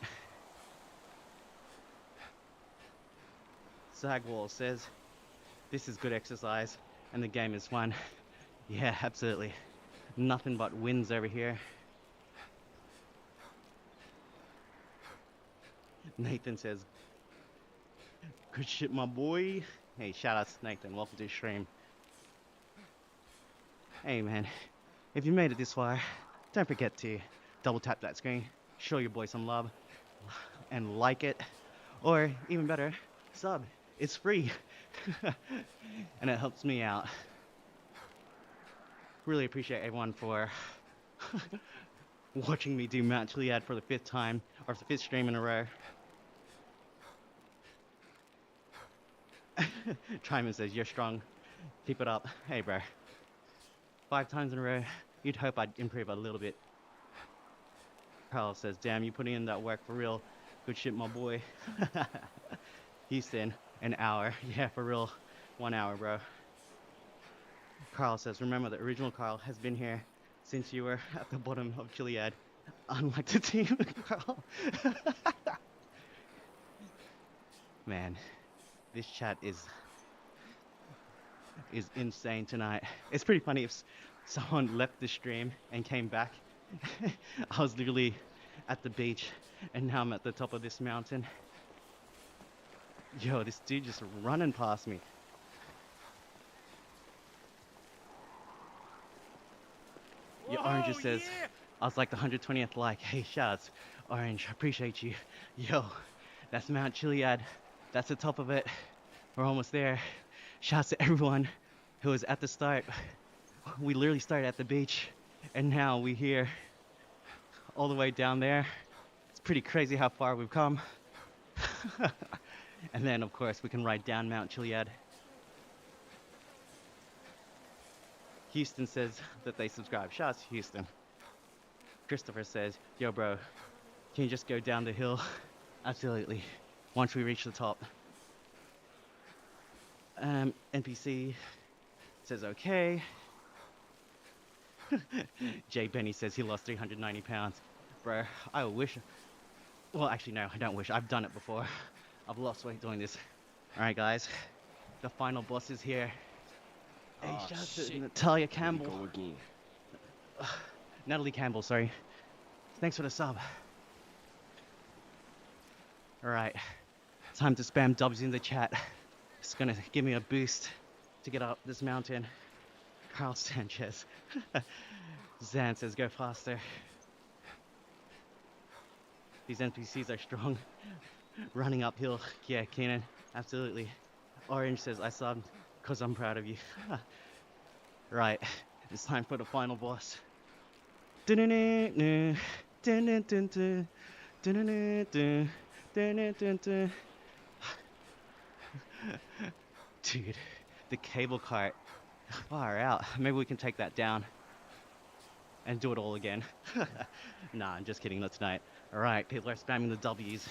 Zagwall says, this is good exercise, and the game is fun. Yeah, absolutely. Nothing but wins over here. Nathan says, good shit, my boy. Hey, shout out to Nathan. Welcome to the stream. Hey, man. If you made it this far, don't forget to double tap that screen, show your boy some love, and like it. Or, even better, sub. It's free. And it helps me out. Really appreciate everyone for watching me do Mount Chiliad for the 5th time, or the 5th stream in a row. Tryman says, you're strong. Keep it up. Hey, bro. 5 times in a row. You'd hope I'd improve a little bit. Carl says, damn, you putting in that work for real. Good shit, my boy. Houston, an hour. Yeah, for real. 1 hour, bro. Carl says, remember the original Carl has been here since you were at the bottom of Chiliad. Unlike the team, Carl. Man, this chat is insane tonight. It's pretty funny if someone left the stream and came back. I was literally at the beach and now I'm at the top of this mountain. Yo, this dude just running past me. Your Orange just says, yeah! I was like the 120th like. Hey, shouts, Orange, I appreciate you. Yo, that's Mount Chiliad. That's the top of it. We're almost there. Shouts to everyone who was at the start. We literally started at the beach, and now we're here all the way down there. It's pretty crazy how far we've come. And then, of course, we can ride down Mount Chiliad. Houston says that they subscribe. Shouts to Houston. Christopher says, yo, bro, can you just go down the hill? Absolutely. Once we reach the top. NPC says, okay. Jay Benny says he lost 390 pounds. Bro, I wish. Well, actually, no, I don't wish. I've done it before. I've lost weight doing this. Alright, guys. The final boss is here. Hey, shout out to Natalia Campbell. Go again. Natalie Campbell, sorry. Thanks for the sub. Alright. Time to spam dubs in the chat. It's gonna give me a boost to get up this mountain. Carl Sanchez. Zan says go faster. These NPCs are strong. Running uphill. Yeah, Keenan. Absolutely. Orange says I subbed because I'm proud of you. Right. It's time for the final boss. Dude, the cable cart. Far out. Maybe we can take that down and do it all again. Nah, I'm just kidding. Not tonight. Alright, people are spamming the W's.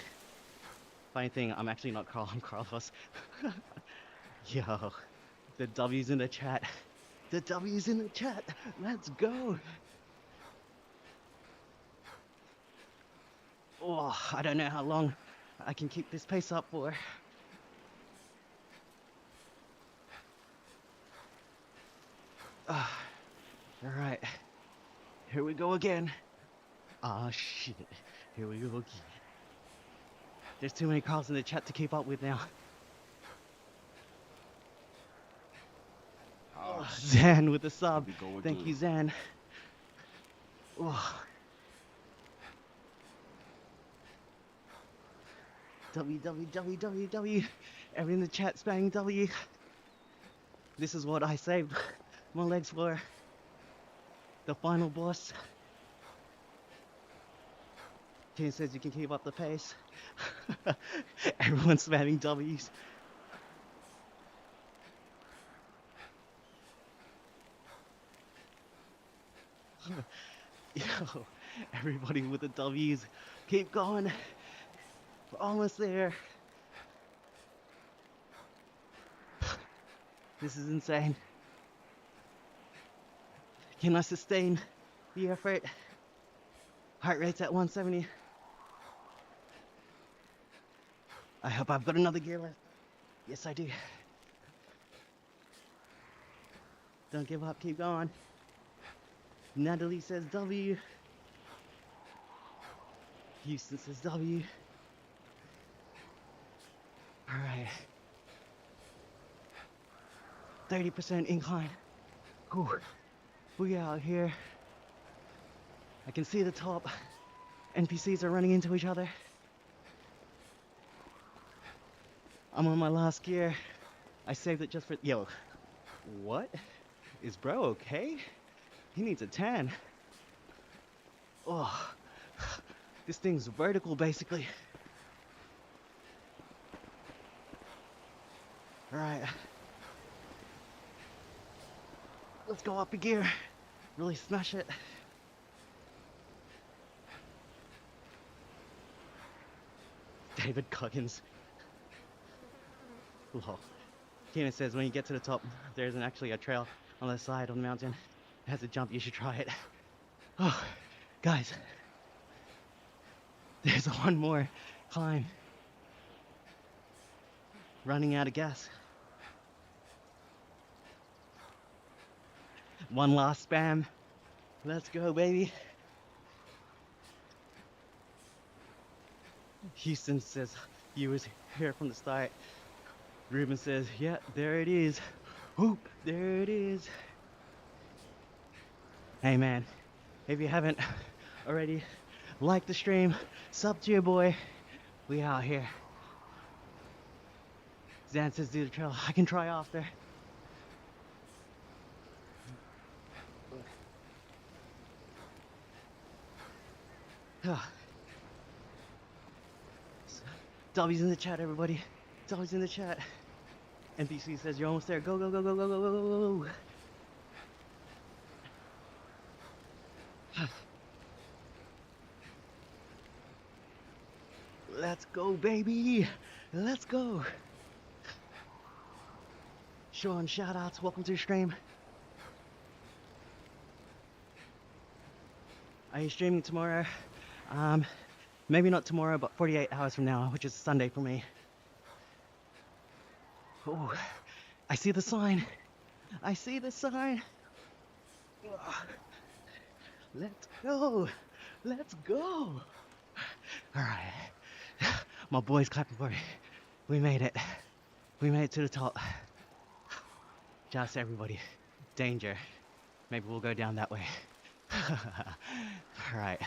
Funny thing, I'm actually not Carl, I'm Carlos. Yo, the W's in the chat. The W's in the chat. Let's go. Oh, I don't know how long I can keep this pace up for. Alright. Here we go again. Ah, shit. Here we go again. There's too many Carls in the chat to keep up with now. Oh, Zan with the sub. Thank you, Zan. Oh. W. Everyone in the chat spamming W. This is what I saved my legs for. The final boss. Ken says you can keep up the pace. Everyone's spamming W's. Yo, everybody with the W's. Keep going. We're almost there. This is insane. Can I sustain the effort? Heart rate's at 170. I hope I've got another gear left. Yes, I do. Don't give up, keep going. Natalie says W. Houston says W. Alright. 30% incline. Whew. We out here. I can see the top. NPCs are running into each other. I'm on my last gear. I saved it just for... Yo. What? Is bro okay? He needs a tan. Oh. This thing's vertical, basically. Alright. Let's go up a gear. Really smash it. David Coggins. Lol. Keenan says when you get to the top, there isn't actually a trail on the side of the mountain. It has a jump, you should try it. Oh, guys, there's one more climb. Running out of gas. One last spam. Let's go, baby. Houston says you was here from the start. Ruben says, yeah, there it is. Whoop, there it is. Hey man, if you haven't already, like the stream, sub to your boy. We out here. Zan says do the trail. I can try after. W's in the chat, everybody. W's in the chat. NPC says you're almost there. Go, go, go, go, go, go, go, go, go. Let's go, baby. Let's go. Sean, shout outs. Welcome to the stream. Are you streaming tomorrow? Maybe not tomorrow, but 48 hours from now, which is Sunday for me. Oh, I see the sign. I see the sign. Let's go. Let's go. All right. My boys clapping for me. We made it. We made it to the top. Just everybody. Danger. Maybe we'll go down that way. All right.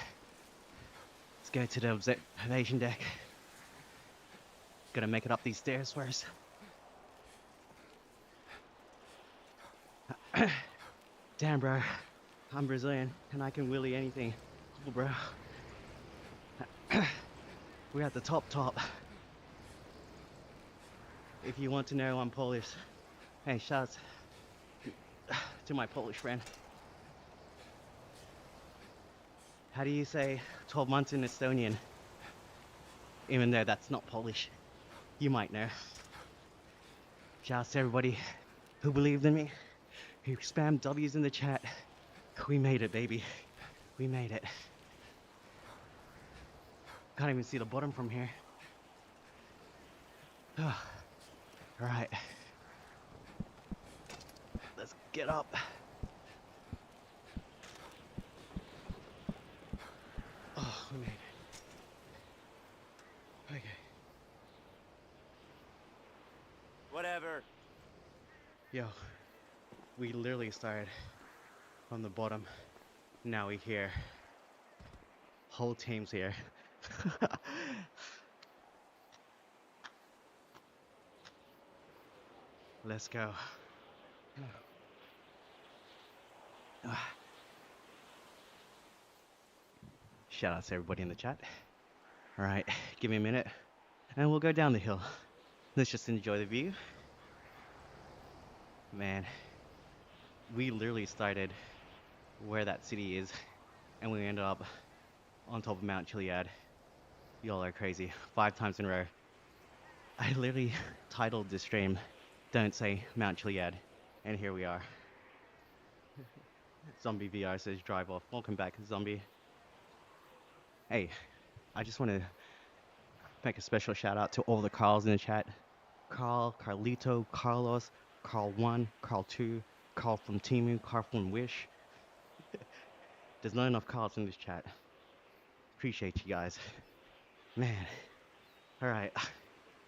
Let's go to the observation deck. Gotta make it up these stairs first. Damn, bro. I'm Brazilian and I can wheelie anything. Cool, bro. We're at the top. If you want to know, I'm Polish. Hey, shouts to my Polish friend. How do you say 12 months in Estonian? Even though that's not Polish. You might know. Shouts to everybody who believed in me, who spammed W's in the chat. We made it, baby. We made it. Can't even see the bottom from here. All right. Let's get up. Oh, we made it. Okay. Whatever. Yo, we literally started from the bottom. Now we're here. Whole team's here. Let's go. Shout out to everybody in the chat. All right, give me a minute and we'll go down the hill. Let's just enjoy the view. Man, we literally started where that city is and we ended up on top of Mount Chiliad. Y'all are crazy. 5 times in a row. I literally titled this stream, Don't Say Mount Chiliad, and here we are. Zombie VR says drive off. Welcome back, Zombie. Hey, I just want to make a special shout out to all the Carls in the chat. Carl, Carlito, Carlos, Carl1, Carl2, Carl from Timu, Carl from Wish. There's not enough Carls in this chat. Appreciate you guys. Man. Alright,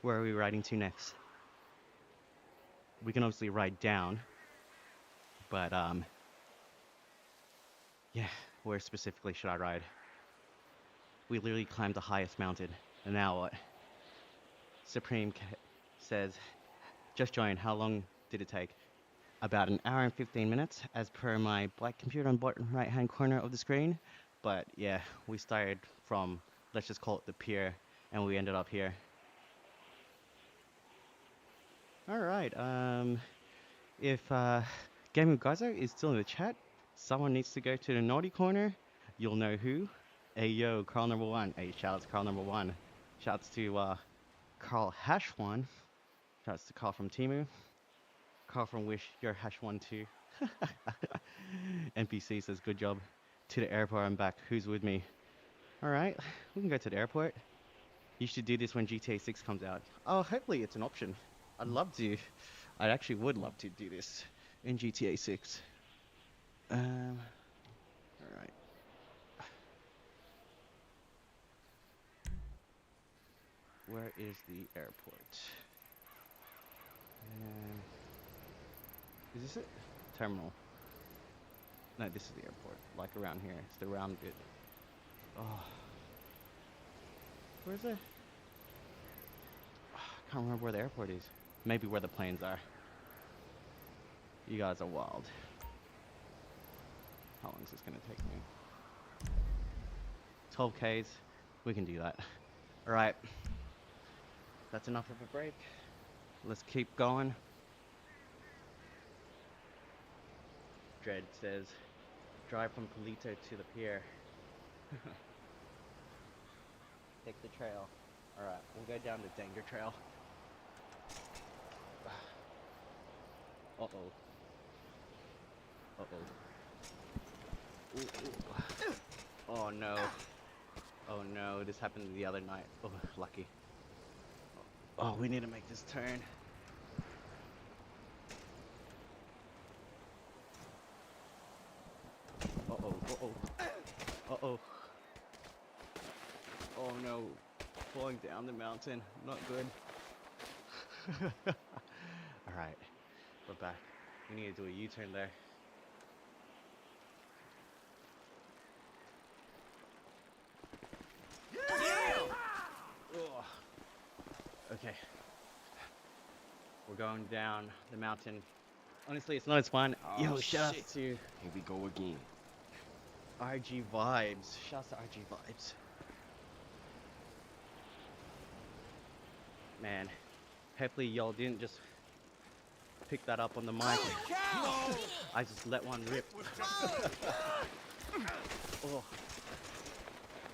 where are we riding to next? We can obviously ride down, but yeah, where specifically should I ride? We literally climbed the highest mountain, and now what? Supreme says, just joined, how long did it take? About an hour and 15 minutes, as per my black computer on the bottom right hand corner of the screen. But yeah, we started from, let's just call it the pier, and we ended up here. Alright, if Gaming Geyser is still in the chat, someone needs to go to the naughty corner. You'll know who. Hey yo, Carl number 1. Hey, shout out to Carl number 1. Shouts to Carl Hash1. Shouts to Carl from Timu. Carl from Wish, your Hash1 too. NPC says, good job. To the airport, I'm back. Who's with me? Alright, we can go to the airport. You should do this when GTA 6 comes out. Oh, hopefully it's an option. I'd love to. I actually would love to do this in GTA 6. Alright. Where is the airport? Is this it? Terminal. No, this is the airport. Like around here. It's the round bit. Oh. Where's it? I can't remember where the airport is. Maybe where the planes are. You guys are wild. How long is this gonna take me? 12 Ks. We can do that. Alright. That's enough of a break. Let's keep going. Dread says, drive from Polito to the pier. Take the trail. Alright, we'll go down the Danger Trail. Uh-oh. Uh-oh. Ooh, ooh. Oh no. Oh no, this happened the other night. Oh, lucky. Oh, we need to make this turn. Uh-oh, uh-oh. Uh-oh. Oh no. Falling down the mountain. Not good. Alright. We're back. We need to do a U-turn there. Ugh. Okay. We're going down the mountain. Honestly, it's not as fun. Oh, Yo, shout out shit. to Here we go again. RG Vibes. Shouts to RG Vibes. Man, hopefully y'all didn't just pick that up on the mic. I just let one rip. Oh.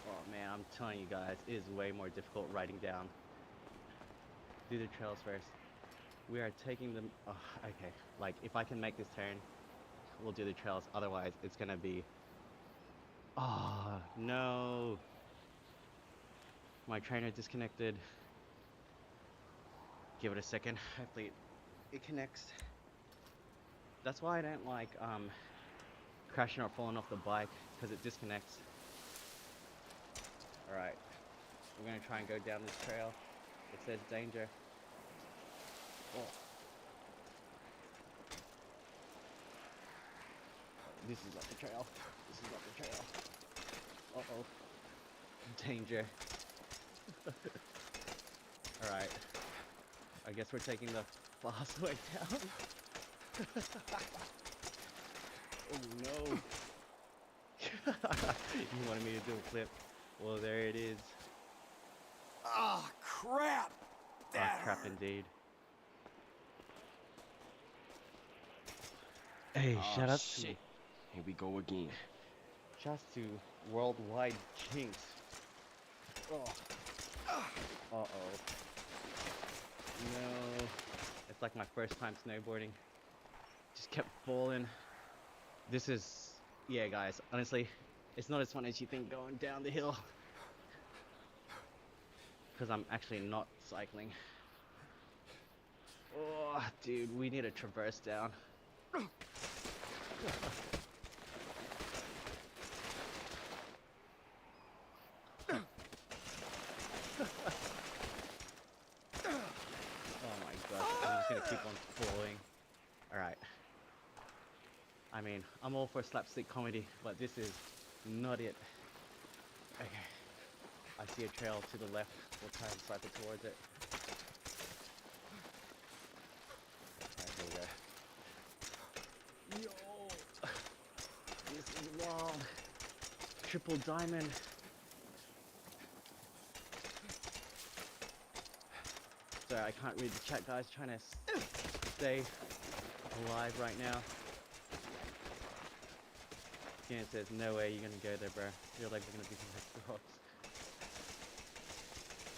Oh man, I'm telling you guys, it is way more difficult writing down. Do the trails first. We are taking them. Oh, okay, like if I can make this turn, we'll do the trails. Otherwise, it's gonna be. Oh no! My trainer disconnected. Give it a second. Hopefully it connects. That's why I don't like crashing or falling off the bike, because it disconnects. Alright, we're gonna try and go down this trail. It says danger. Oh. This is not the trail. This is not the trail. Uh-oh. Danger. Alright. I guess we're taking the fast way down. Oh no. You wanted me to do a clip? Well, there it is. Ah, crap! That Crap hurt. indeed. Hey, Oh, shout out shit. Here we go again. to shouts to Worldwide Jinx. Oh. Uh-oh. No. It's like my first time snowboarding. Just kept falling. This is, yeah guys, honestly, it's not as fun as you think going down the hill. Because I'm actually not cycling. Oh, dude, we need a traverse down. Oh my gosh, I'm just gonna keep on falling. Alright. I mean, I'm all for slapstick comedy, but this is not it. Okay. I see a trail to the left. We'll try and cycle towards it. Alright, here we go. Yo! This is wild. Triple diamond. Sorry, I can't read the chat, guys. Trying to stay alive right now. Skin says, no way you're gonna go there, bro. Your legs are gonna be like rocks.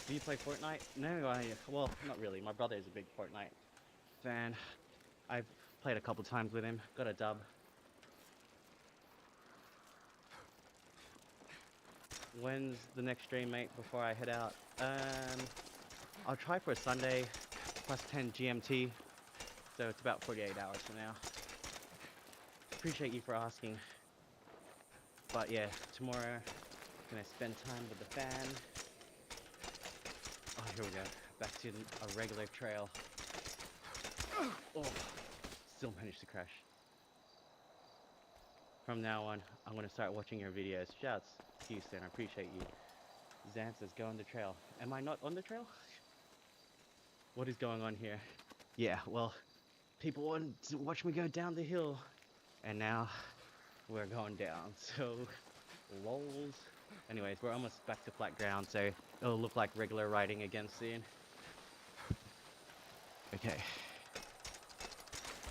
Do you play Fortnite? No, well, not really. My brother is a big Fortnite fan. I've played a couple times with him. Got a dub. When's the next stream, mate? Before I head out, I'll try for a Sunday, +10 GMT. So it's about 48 hours from now. Appreciate you for asking. But yeah, tomorrow gonna spend time with the fan. Oh, here we go. Back to a regular trail. Oh, still managed to crash. From now on, I'm gonna start watching your videos. Shouts, Houston, I appreciate you. Zan says, go on the trail. Am I not on the trail? What is going on here? Yeah, well, people want to watch me go down the hill. And now, we're going down, so, lols. Anyways, we're almost back to flat ground, so it'll look like regular riding again soon. Okay.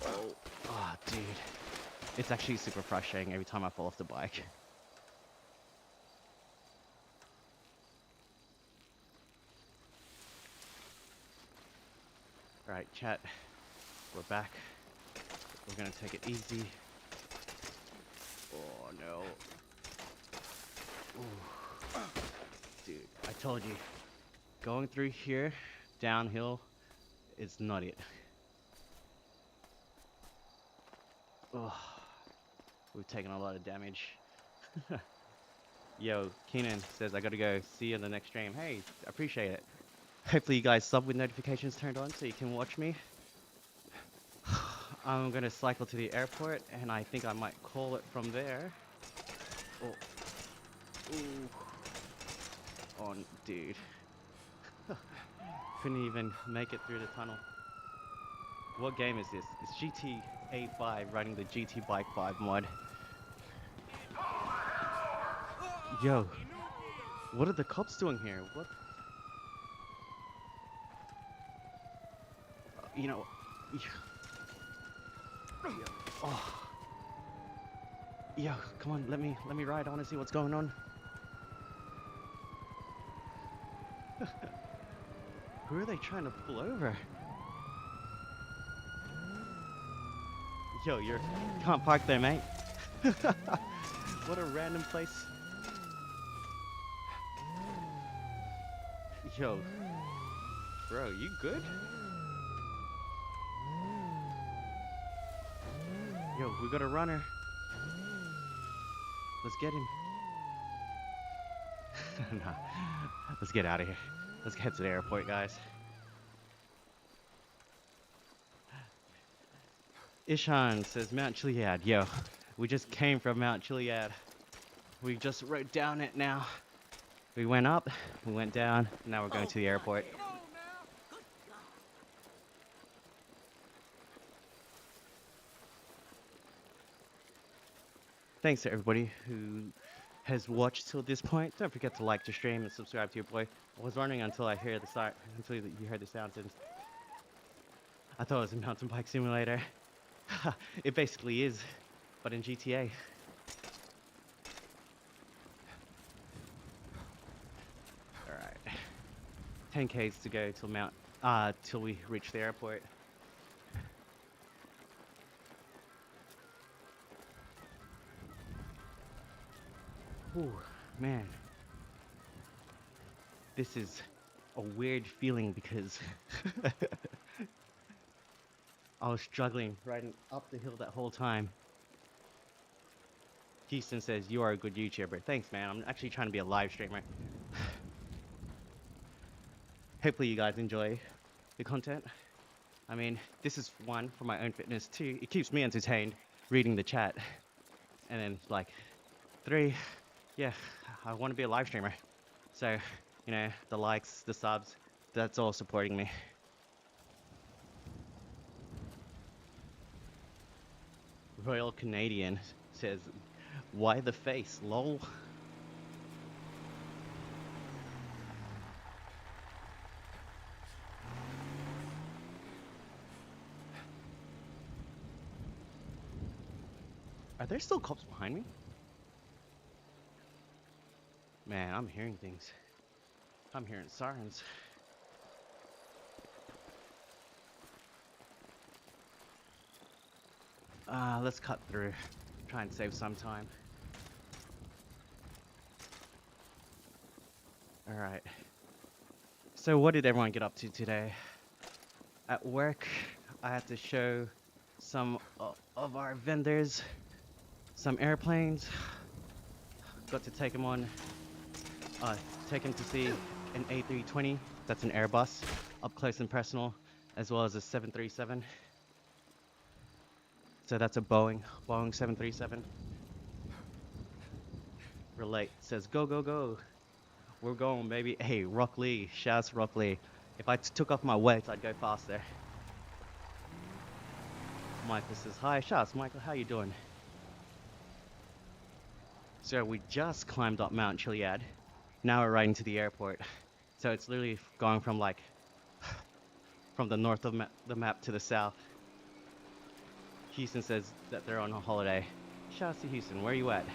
Oh, dude. It's actually super frustrating every time I fall off the bike. Alright, chat. We're back. We're gonna take it easy. Oh, no. Ooh. Dude, I told you. Going through here, downhill, is not it. Oh, we've taken a lot of damage. Yo, Keenan says I gotta go. See you in the next stream. Hey, appreciate it. Hopefully you guys sub with notifications turned on so you can watch me. I'm gonna cycle to the airport and I think I might call it from there. Oh, ooh. Oh, dude. Couldn't even make it through the tunnel. What game is this? It's GTA 5 running the GT Bike 5 mod. Yo, what are the cops doing here? What? You know, oh, yo, come on, let me ride. I want to see what's going on. Who are they trying to pull over? Yo, you can't park there, mate. What a random place. Yo, bro, you good? Yo, we got a runner. Let's get him. Nah, let's get out of here. Let's head to the airport, guys. Ishan says Mount Chiliad. Yo, we just came from Mount Chiliad. We just rode down it now. We went up, we went down, now we're going to the airport. Thanks to everybody who has watched till this point. Don't forget to like the stream and subscribe to your boy. I was running until I hear the start, until you heard the sound. And I thought it was a mountain bike simulator. It basically is, but in GTA. All right, 10 Ks to go till we reach the airport. Ooh, man. This is a weird feeling because I was struggling riding up the hill that whole time. Houston says, you are a good YouTuber. Thanks, man. I'm actually trying to be a live streamer. Hopefully you guys enjoy the content. I mean, this is one, for my own fitness. Two, it keeps me entertained reading the chat. And then, like, three, yeah, I want to be a live streamer. So, you know, the likes, the subs, that's all supporting me. Royal Canadian says, why the face, lol? Are there still cops behind me? Man, I'm hearing things. I'm hearing sirens. Let's cut through. Try and save some time. Alright. So what did everyone get up to today? At work, I had to show some of our vendors some airplanes. Got to take them on, take them to see an A320, that's an Airbus, up close and personal, as well as a 737. So that's a Boeing 737. Relate says, go, go, go. We're going, baby. Hey, Rock Lee, shouts Rock Lee. If I took off my weight, I'd go faster. Michael says, hi, shouts. Michael, how you doing? So we just climbed up Mount Chiliad. Now we're riding to the airport. So it's literally going from like, from the north of the map to the south. Houston says that they're on a holiday. Shouts to Houston, where are you at?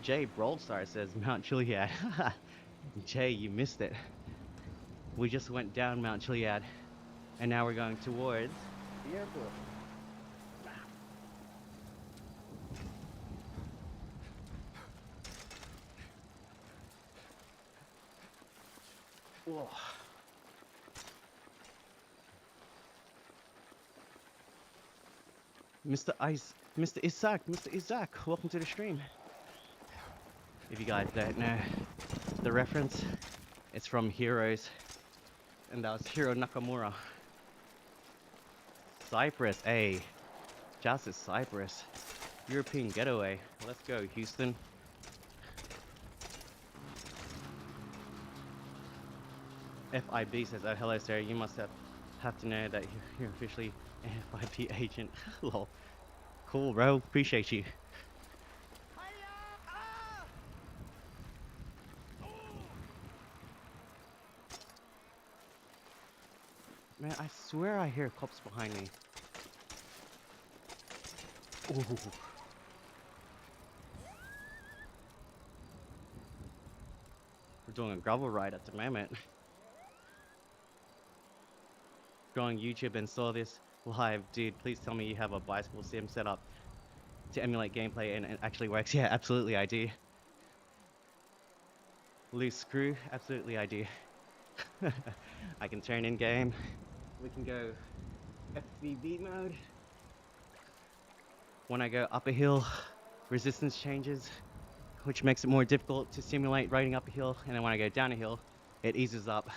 Jay Broldstar says Mount Chiliad. Jay, you missed it. We just went down Mount Chiliad, and now we're going towards the airport. Whoa. Mr. Mr. Isaac, welcome to the stream. If you guys don't know the reference, it's from Heroes, and that was Hiro Nakamura. Cyprus, hey, just is Cyprus. European getaway. Let's go, Houston. FIB says, oh, hello, sir. You must have to know that you're officially an FIB agent. Lol. Cool, bro. Appreciate you. Man, I swear I hear cops behind me. Ooh. We're doing a gravel ride at the moment. Going YouTube and saw this live. Dude, please tell me you have a bicycle sim set up to emulate gameplay and it actually works. Yeah, absolutely I do. Loose screw, absolutely I do. I can turn in game. We can go FVB mode. When I go up a hill, resistance changes, which makes it more difficult to simulate riding up a hill. And then when I go down a hill, it eases up.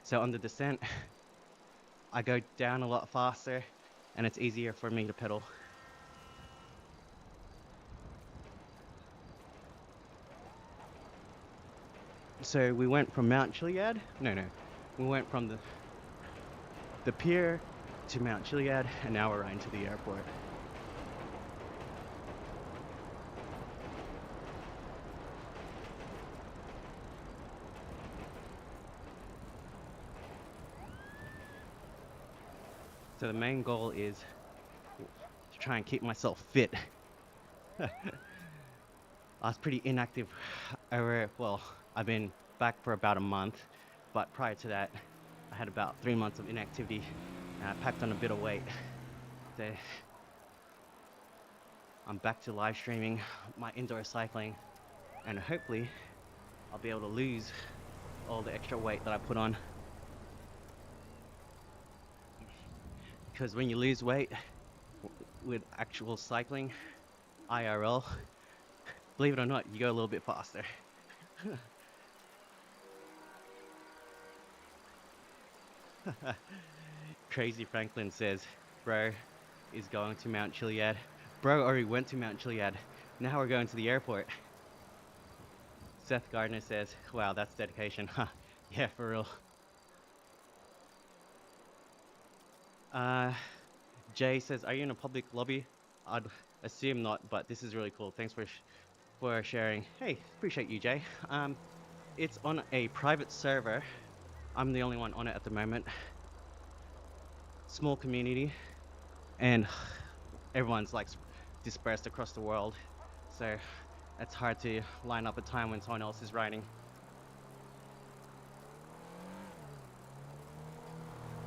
So on the descent, I go down a lot faster and it's easier for me to pedal. So we went from Mount Chiliad. No. We went from the pier to Mount Chiliad, and now we're riding to the airport. So the main goal is to try and keep myself fit. I was pretty inactive I've been back for about a month, but prior to that, I had about 3 months of inactivity, and I packed on a bit of weight. So I'm back to live streaming my indoor cycling, and hopefully I'll be able to lose all the extra weight that I put on. Because when you lose weight with actual cycling, IRL, believe it or not, you go a little bit faster. Crazy Franklin says, bro is going to Mount Chiliad. Bro already went to Mount Chiliad. Now we're going to the airport. Seth Gardner says, wow, that's dedication. Yeah, for real. Jay says, are you in a public lobby? I'd assume not, but this is really cool. Thanks for sharing. Hey, appreciate you, Jay. It's on a private server. I'm the only one on it at the moment. Small community, and everyone's like dispersed across the world, so it's hard to line up a time when someone else is writing.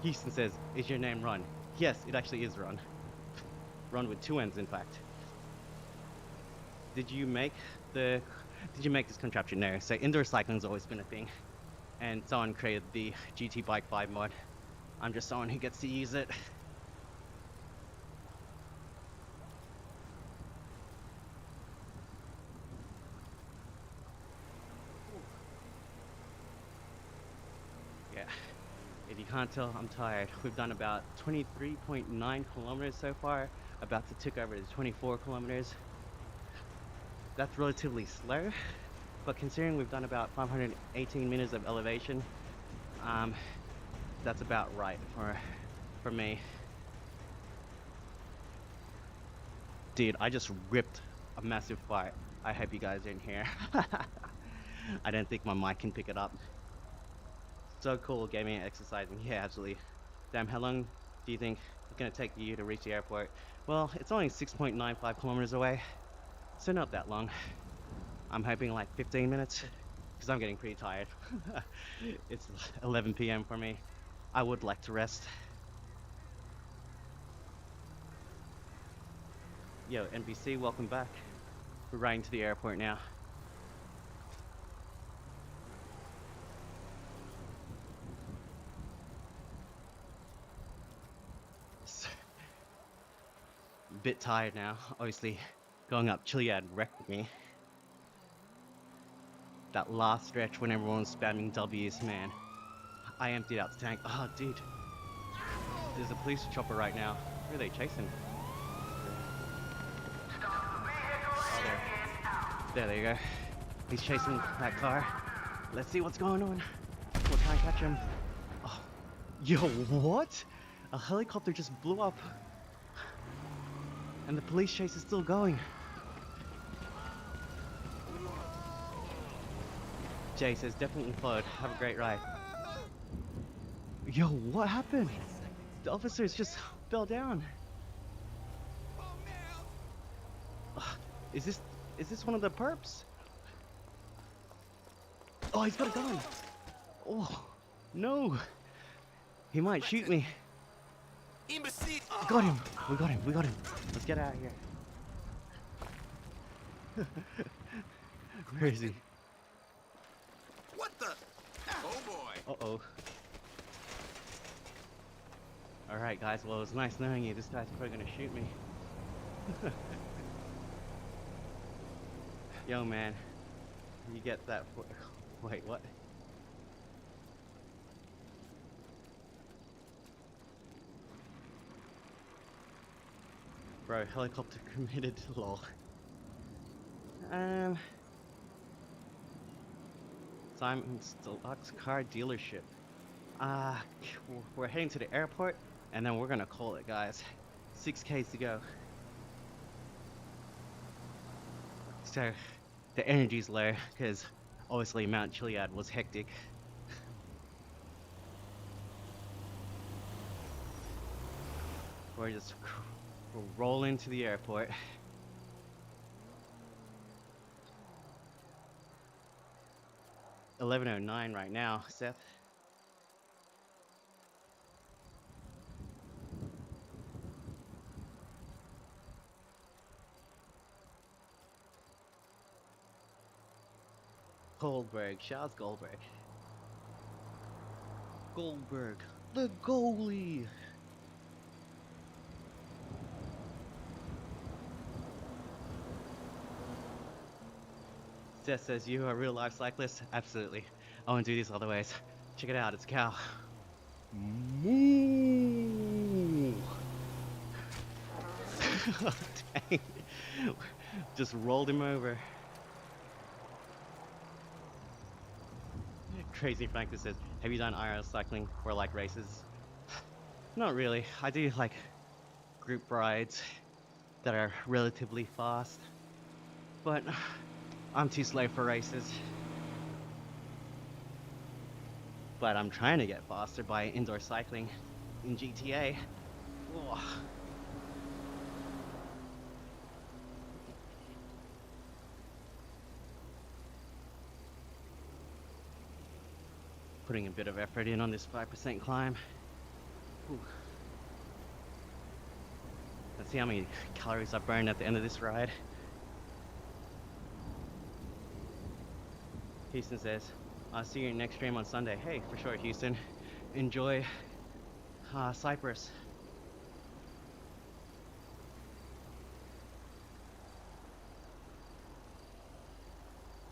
Houston says, "Is your name Ron?" Yes, it actually is Ron. Ron with two N's, in fact. Did you make the? Did you make this contraption? No. So indoor cycling's always been a thing, and someone created the GT Bike 5 mod. I'm just someone who gets to use it. Yeah. If you can't tell, I'm tired. We've done about 23.9 kilometers so far, about to tick over to 24 kilometers. That's relatively slow, but considering we've done about 518 meters of elevation, that's about right for me. Dude, I just ripped a massive fart. I hope you guys didn't hear. I don't think my mic can pick it up. So cool, gaming and exercising. Yeah, absolutely. Damn, how long do you think it's gonna take you to reach the airport? Well, it's only 6.95 kilometers away, so not that long. I'm hoping like 15 minutes, because I'm getting pretty tired. It's 11 p.m. for me. I would like to rest. Yo, NBC, welcome back. We're riding to the airport now. A bit tired now. Obviously, going up Chiliad wrecked me. That last stretch when everyone's spamming W's, man. I emptied out the tank. Oh, dude. There's a police chopper right now. Who are they chasing? Oh, there you go. He's chasing that car. Let's see what's going on. We'll try and catch him. Oh. Yo, what? A helicopter just blew up. And the police chase is still going. Jay says, definitely followed. Have a great ride. Yo, what happened? The officers just fell down. Is this one of the perps? Oh, he's got a gun. Oh, no. He might shoot me. Got him. We got him. We got him. Let's get out of here. Where is he? What the? Oh boy. Uh-oh. Alright, guys. Well, it was nice knowing you. This guy's probably gonna shoot me. Yo, man. You get that for... Wait, what? Bro, helicopter committed, lol. Simon's Deluxe Car Dealership. We're heading to the airport, and then we're gonna call it, guys. 6Ks to go. So, the energy's low, because obviously Mount Chiliad was hectic. We'll roll into the airport. $11:09 right now, Seth. Goldberg, Charles Goldberg. Goldberg, the goalie. Seth says, you are a real life cyclist? Absolutely. I won't do this otherwise. Check it out, it's a cow. Moo! Dang. Just rolled him over. Crazy Frank that says, have you done IRL cycling or like races? Not really. I do like group rides that are relatively fast, but I'm too slow for races. But I'm trying to get faster by indoor cycling in GTA. Oh. Putting a bit of effort in on this 5% climb. Whew. Let's see how many calories I've burned at the end of this ride. Houston says, I'll see you in next stream on Sunday. Hey, for sure, Houston. Enjoy Cyprus.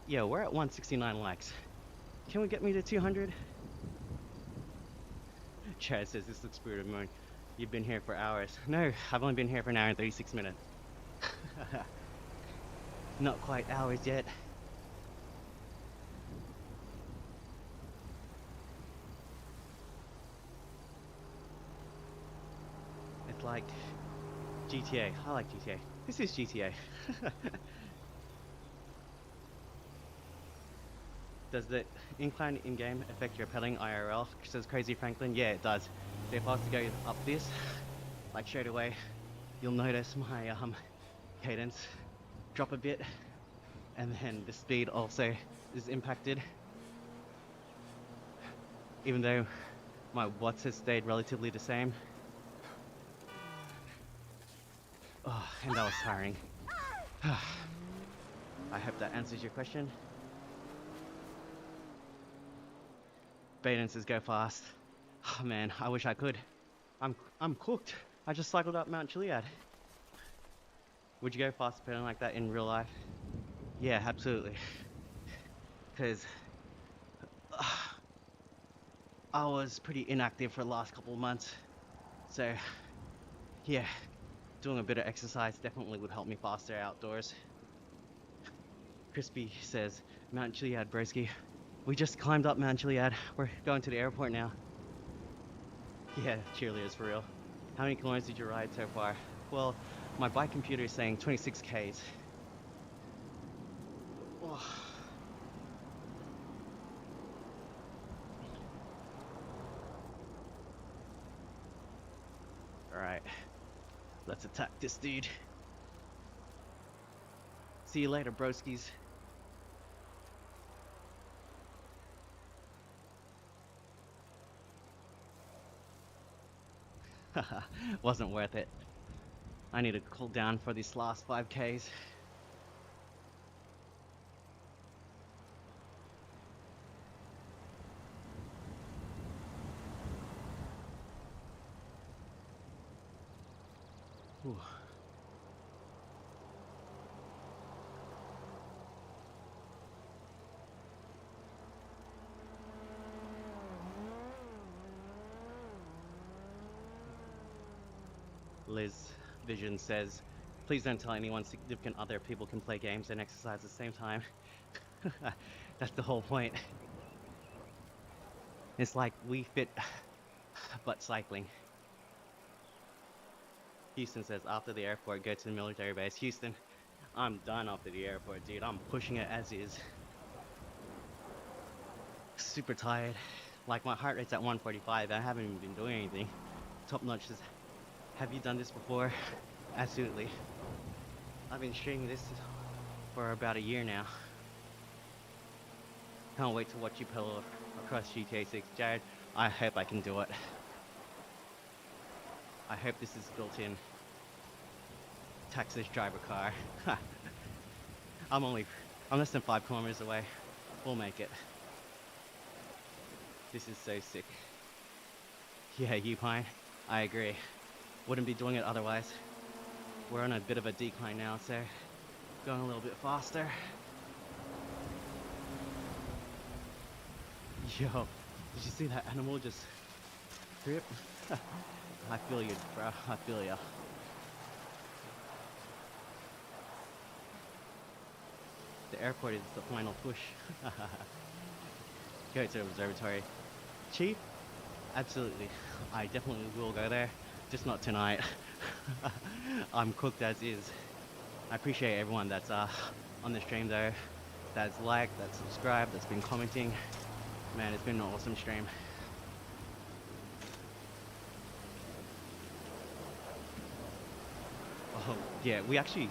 Yeah, we're at 169 likes. Can we get me to 200? Chad says, this looks Spirit of Moon. You've been here for hours. No, I've only been here for an hour and 36 minutes. Not quite hours yet. It's like GTA. I like GTA. This is GTA. Does the incline in-game affect your pedaling IRL? Says Crazy Franklin. Yeah, it does. So if I was to go up this, like straight away, you'll notice my cadence drop a bit, and then the speed also is impacted. Even though my watts has stayed relatively the same. Oh, and that was tiring. I hope that answers your question. Baden says go fast. Oh man, I wish I could. I'm cooked. I just cycled up Mount Chiliad. Would you go fast pedaling like that in real life? Yeah, absolutely. Because I was pretty inactive for the last couple of months. So yeah, doing a bit of exercise definitely would help me faster outdoors. Crispy says, Mount Chiliad, broski. We just climbed up Mount Chiliad. We're going to the airport now. Yeah, cheerleaders for real. How many kilometers did you ride so far? Well, my bike computer is saying 26 Ks. Oh. Alright, let's attack this dude. See you later, broskies. Wasn't worth it. I need to cool down for these last 5Ks. Whew. Liz Vision says, please don't tell anyone significant other people can play games and exercise at the same time. That's the whole point. It's like we fit but cycling. Houston says, after the airport, go to the military base. Houston, I'm done after the airport, dude. I'm pushing it as is. Super tired. Like my heart rate's at 145. I haven't even been doing anything. Top Notch says, have you done this before? Absolutely. I've been streaming this for about a year now. Can't wait to watch you pedal across GTA 6. Jared, I hope I can do it. I hope this is built in. Texas driver car. I'm less than 5 kilometers away. We'll make it. This is so sick. Yeah, Upine, I agree. Wouldn't be doing it otherwise. We're on a bit of a decline now, so going a little bit faster. Yo, did you see that animal just trip? I feel you, bro. I feel ya. The airport is the final push. Go to the observatory. Chief? Absolutely. I definitely will go there. Just not tonight. I'm cooked as is. I appreciate everyone that's on the stream though. That's liked, that's subscribed, that's been commenting. Man, it's been an awesome stream. Oh, yeah, we actually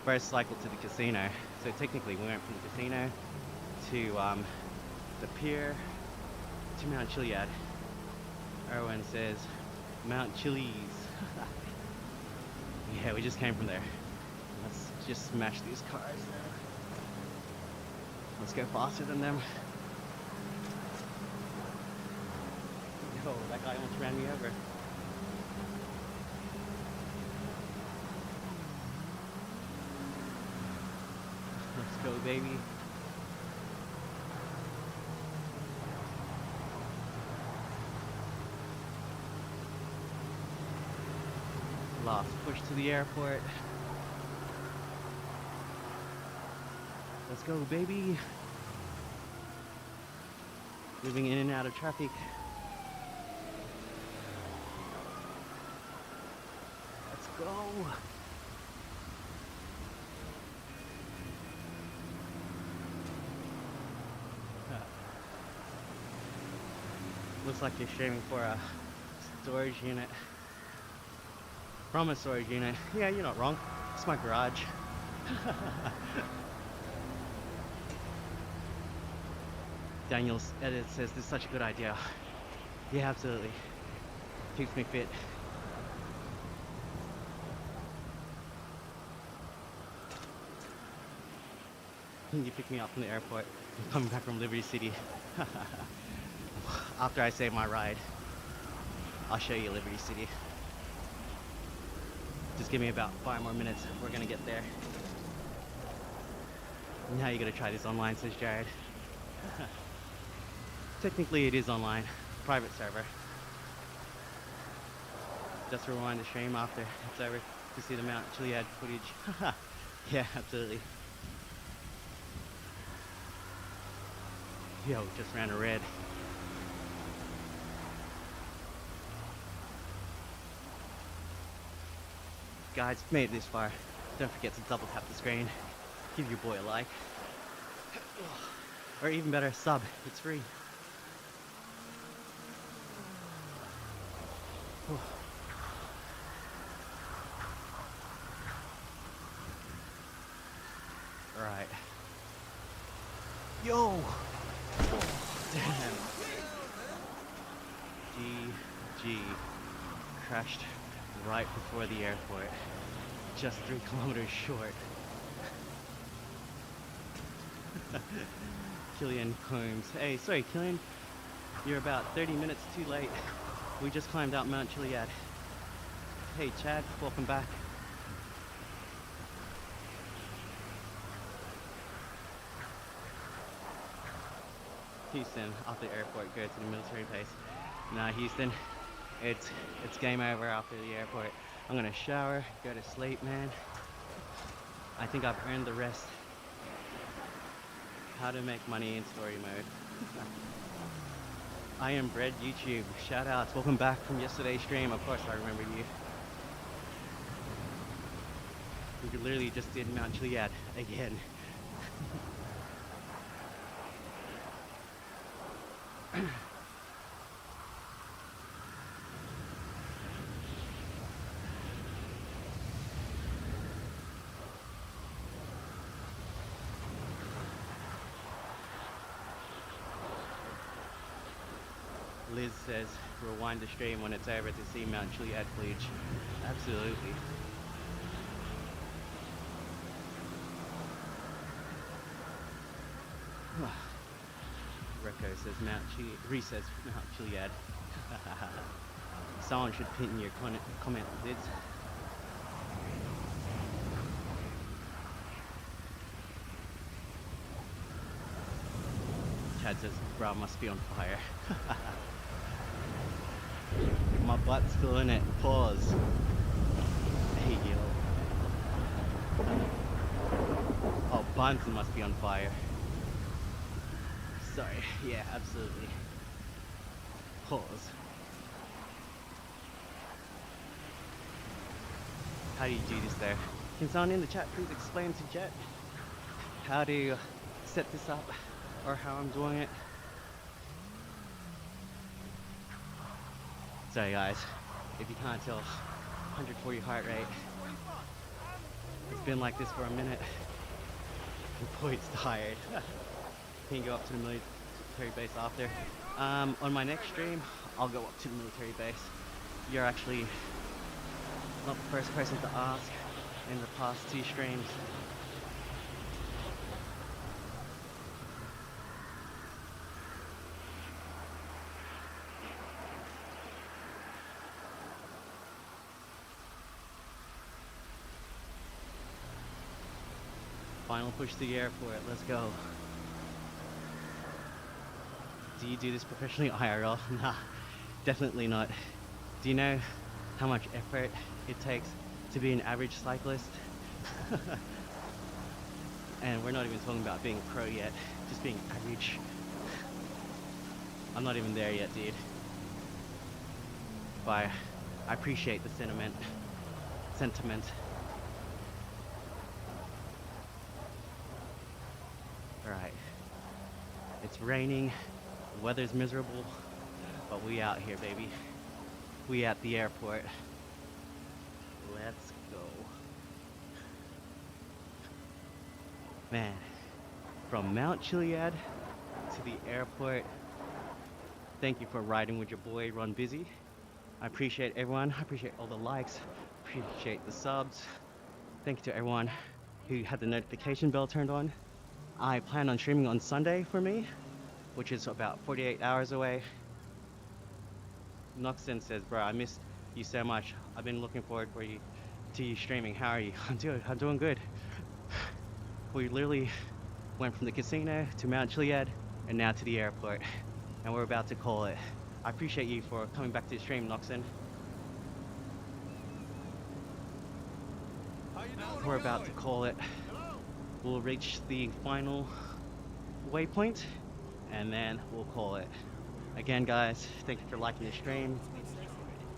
first cycled to the casino. So technically we went from the casino to the pier to Mount Chiliad. Erwin says Mount Chiliad. Yeah, we just came from there. Let's just smash these cars now. Let's go faster than them. Yo, that guy almost ran me over. Let's go, baby. Last push to the airport. Let's go, baby. Moving in and out of traffic. Let's go. Looks like you're streaming for a storage unit. From a storage unit. Yeah, you're not wrong. It's my garage. Daniel's edit says this is such a good idea. Yeah, absolutely. Keeps me fit. You pick me up from the airport. I'm coming back from Liberty City. After I save my ride, I'll show you Liberty City. Just give me about 5 more minutes. We're gonna get there. Now you gotta try this online, says Jared. Technically it is online. Private server. Just rewind the stream after it's over to see the Mount Chiliad footage. Yeah, absolutely. Yo, just ran a red. Guys, made it this far. Don't forget to double tap the screen. Give your boy a like. Or even better, sub. It's free. Alright. Yo! Oh, damn. GG. Crashed right before the airport. Just 3 kilometers short. Killian Combs. Hey, sorry, Killian. You're about 30 minutes too late. We just climbed out Mount Chiliad. Hey, Chad. Welcome back. Houston, off the airport, go to the military base. Nah, Houston, it's game over after the airport. I'm gonna shower, go to sleep, man. I think I've earned the rest. How to make money in story mode. I am Bread YouTube. Shout outs. Welcome back from yesterday's stream. Of course I remember you. We literally just did Mount Chiliad again. Liz says rewind the stream when it's over to see Mount Chiliad footage. Absolutely. Reco says Reese says Mount Chiliad. Someone should pin your comment, Liz. Chad says, bro, must be on fire. My butt's still in it. Pause. Hey, yo. Oh, Bunsen must be on fire. Sorry. Yeah, absolutely. Pause. How do you do this there? Can someone in the chat please explain to Jet how to set this up or how I'm doing it? Sorry guys, if you can't tell, 140 heart rate. It's been like this for a minute. The boy's tired. Can you go up to the military base after? On my next stream, I'll go up to the military base. You're actually not the first person to ask in the past 2 streams. Final push to the airport, let's go. Do you do this professionally IRL? Nah, definitely not. Do you know how much effort it takes to be an average cyclist? And we're not even talking about being pro yet, just being average. I'm not even there yet, dude. But I appreciate the sentiment. Alright. It's raining, the weather's miserable, but we out here, baby. We at the airport. Let's go. Man, from Mount Chiliad to the airport. Thank you for riding with your boy, Run Busy. I appreciate everyone. I appreciate all the likes. Appreciate the subs. Thank you to everyone who had the notification bell turned on. I plan on streaming on Sunday for me, which is about 48 hours away. Noxon says, bro, I missed you so much. I've been looking forward to you streaming. How are you? I'm doing good. We literally went from the casino to Mount Chiliad and now to the airport, and we're about to call it. I appreciate you for coming back to the stream, Noxon. We're about to call it. We'll reach the final waypoint and then we'll call it. Again, guys, thank you for liking the stream.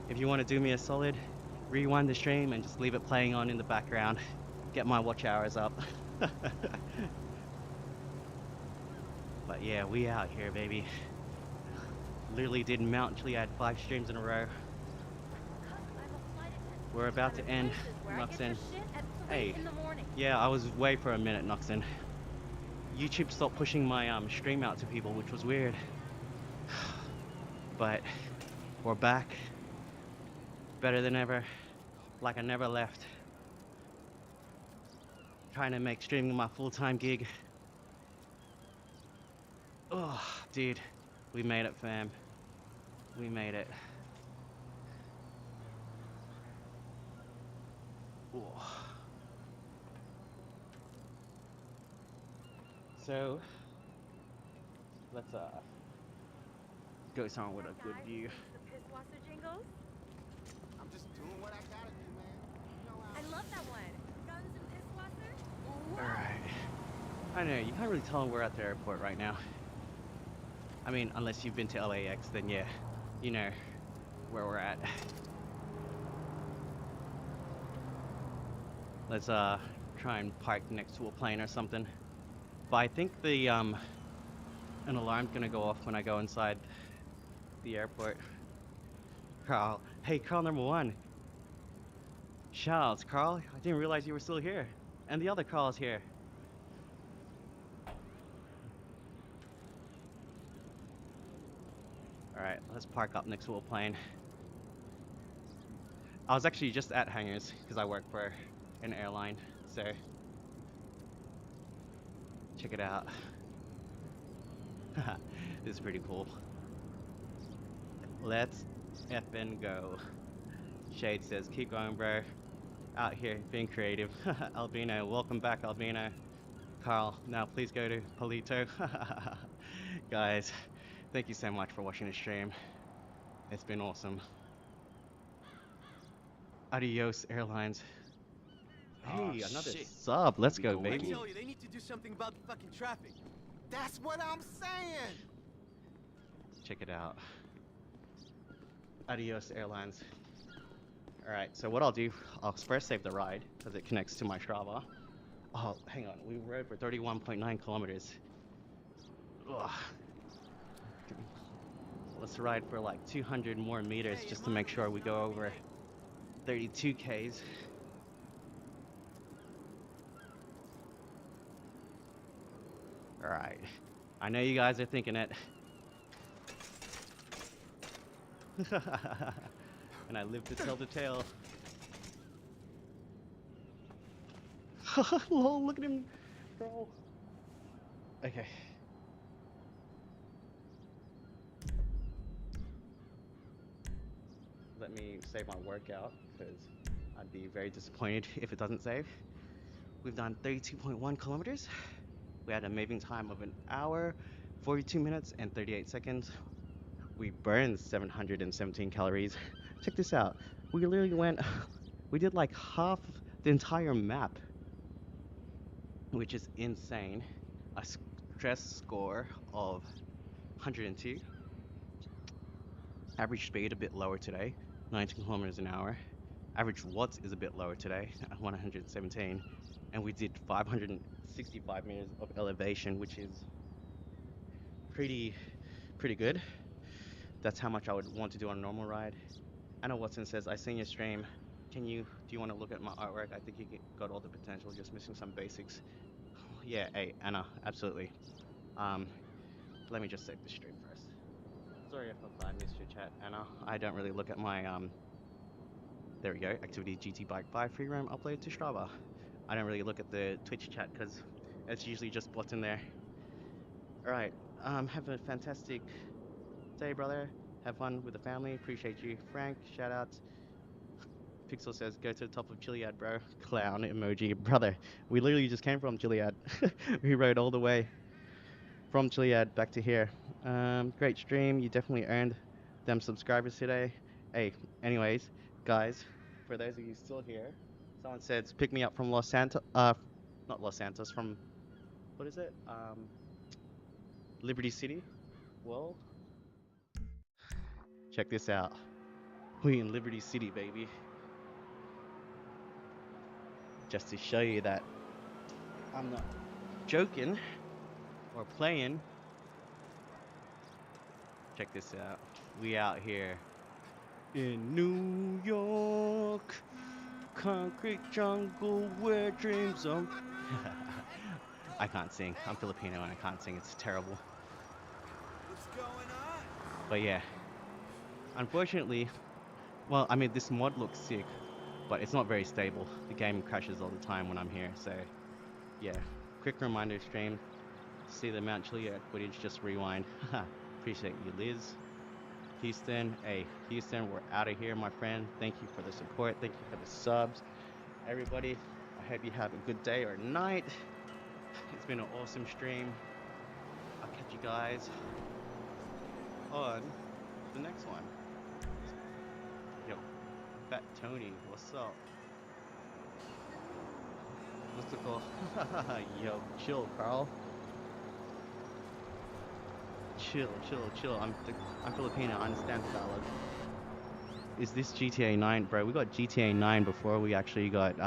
If you want to do me a solid, rewind the stream and just leave it playing on in the background. Get my watch hours up. But yeah, we out here, baby. Literally did Mount Chiliad 5 streams in a row. We're about to end, Noxon. Hey, yeah, I was away for a minute, Noxon. YouTube stopped pushing my stream out to people, which was weird. But we're back. Better than ever. Like I never left. Trying to make streaming my full-time gig. Oh, dude. We made it, fam. We made it. Oh. So, let's go somewhere with a good view. I'm just doing what I gotta do, man. You know how I love that one. Guns and dishwasher? Alright. I know, you can't really tell we're at the airport right now. I mean, unless you've been to LAX, then yeah, you know where we're at. Let's try and park next to a plane or something. But I think the an alarm's gonna go off when I go inside the airport. Carl. Hey, Carl number 1. Shoutouts, Carl. I didn't realize you were still here. And the other Carl's here. Alright, let's park up next to a plane. I was actually just at hangars because I work for an airline, so check it out. This is pretty cool. Let's effing go. Shade says, keep going, bro. Out here being creative. Albino, welcome back, Albino. Carl, now please go to Polito. Guys, thank you so much for watching the stream. It's been awesome. Adios Airlines. Hey, another shit. sub. Let's Here we go, go baby. again. tell you, they need to do something about the fucking traffic. That's what I'm saying. Check it out. Adios Airlines. Alright, so what I'll do, I'll first save the ride, because it connects to my Strava. Oh, hang on, we rode for 31.9 kilometers. Ugh. Let's ride for like 200 more meters just to make sure we go over 32 Ks. Alright, I know you guys are thinking it. And I live to tell the tale. Lol, look at him, bro. Okay. Let me save my workout because I'd be very disappointed if it doesn't save. We've done 32.1 kilometers. We had an amazing time of an hour, 42 minutes, and 38 seconds. We burned 717 calories. Check this out. We literally went, we did like half the entire map, which is insane. A stress score of 102. Average speed a bit lower today, 19 kilometers an hour. Average watts is a bit lower today, 117. And we did 565 meters of elevation, which is pretty pretty good. That's how much I would want to do on a normal ride. Anna Watson says, I seen your stream. Do you want to look at my artwork? I think you got all the potential, just missing some basics. Yeah, hey, Anna, absolutely. Um, Let me just save the stream first. Sorry if I missed your chat, Anna. I don't really look at my, there we go, activity GT Bike 5 free roam uploaded to Strava. I don't really look at the Twitch chat because it's usually just bots in there. Alright, have a fantastic day, brother. Have fun with the family. Appreciate you. Frank, shout out. Pixel says, go to the top of Chiliad, bro. Clown emoji. Brother, we literally just came from Chiliad. We rode all the way from Chiliad back to here. Great stream. You definitely earned them subscribers today. Hey, anyways, guys, for those of you still here, someone said, pick me up from Los Santos. Not Los Santos, from, what is it? Liberty City? Well, check this out. We in Liberty City, baby. Just to show you that I'm not joking or playing. Check this out. We out here in New York, concrete jungle where dreams are. I can't sing. I'm Filipino and I can't sing. It's terrible. What's going on? But yeah, unfortunately, well, I mean, this mod looks sick, but it's not very stable. The game crashes all the time when I'm here. So yeah, quick reminder stream. See the Mount Chiliad footage, just rewind. Appreciate you, Liz. Houston, hey, Houston, we're out of here, my friend. Thank you for the support. Thank you for the subs. Everybody, I hope you have a good day or night. It's been an awesome stream. I'll catch you guys on the next one. Yo, Fat Tony, what's up? What's the call? Yo, chill, Carl. Chill. I'm Filipino. I understand Tagalog. Is this GTA 9, bro? We got GTA 9 before we actually got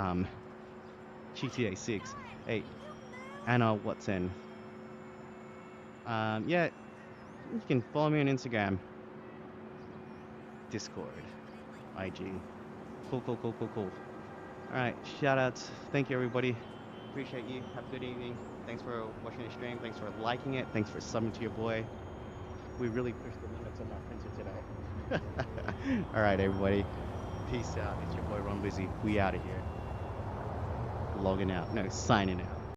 GTA 6. Hey, Anna Watson. Yeah, you can follow me on Instagram, Discord, IG. Cool. All right, shout outs. Thank you, everybody. Appreciate you. Have a good evening. Thanks for watching the stream. Thanks for liking it. Thanks for subbing to your boy. We really pushed the limits on our printer today. All right, everybody. Peace out. It's your boy Ron Busy. We out of here. Logging out. No, signing out.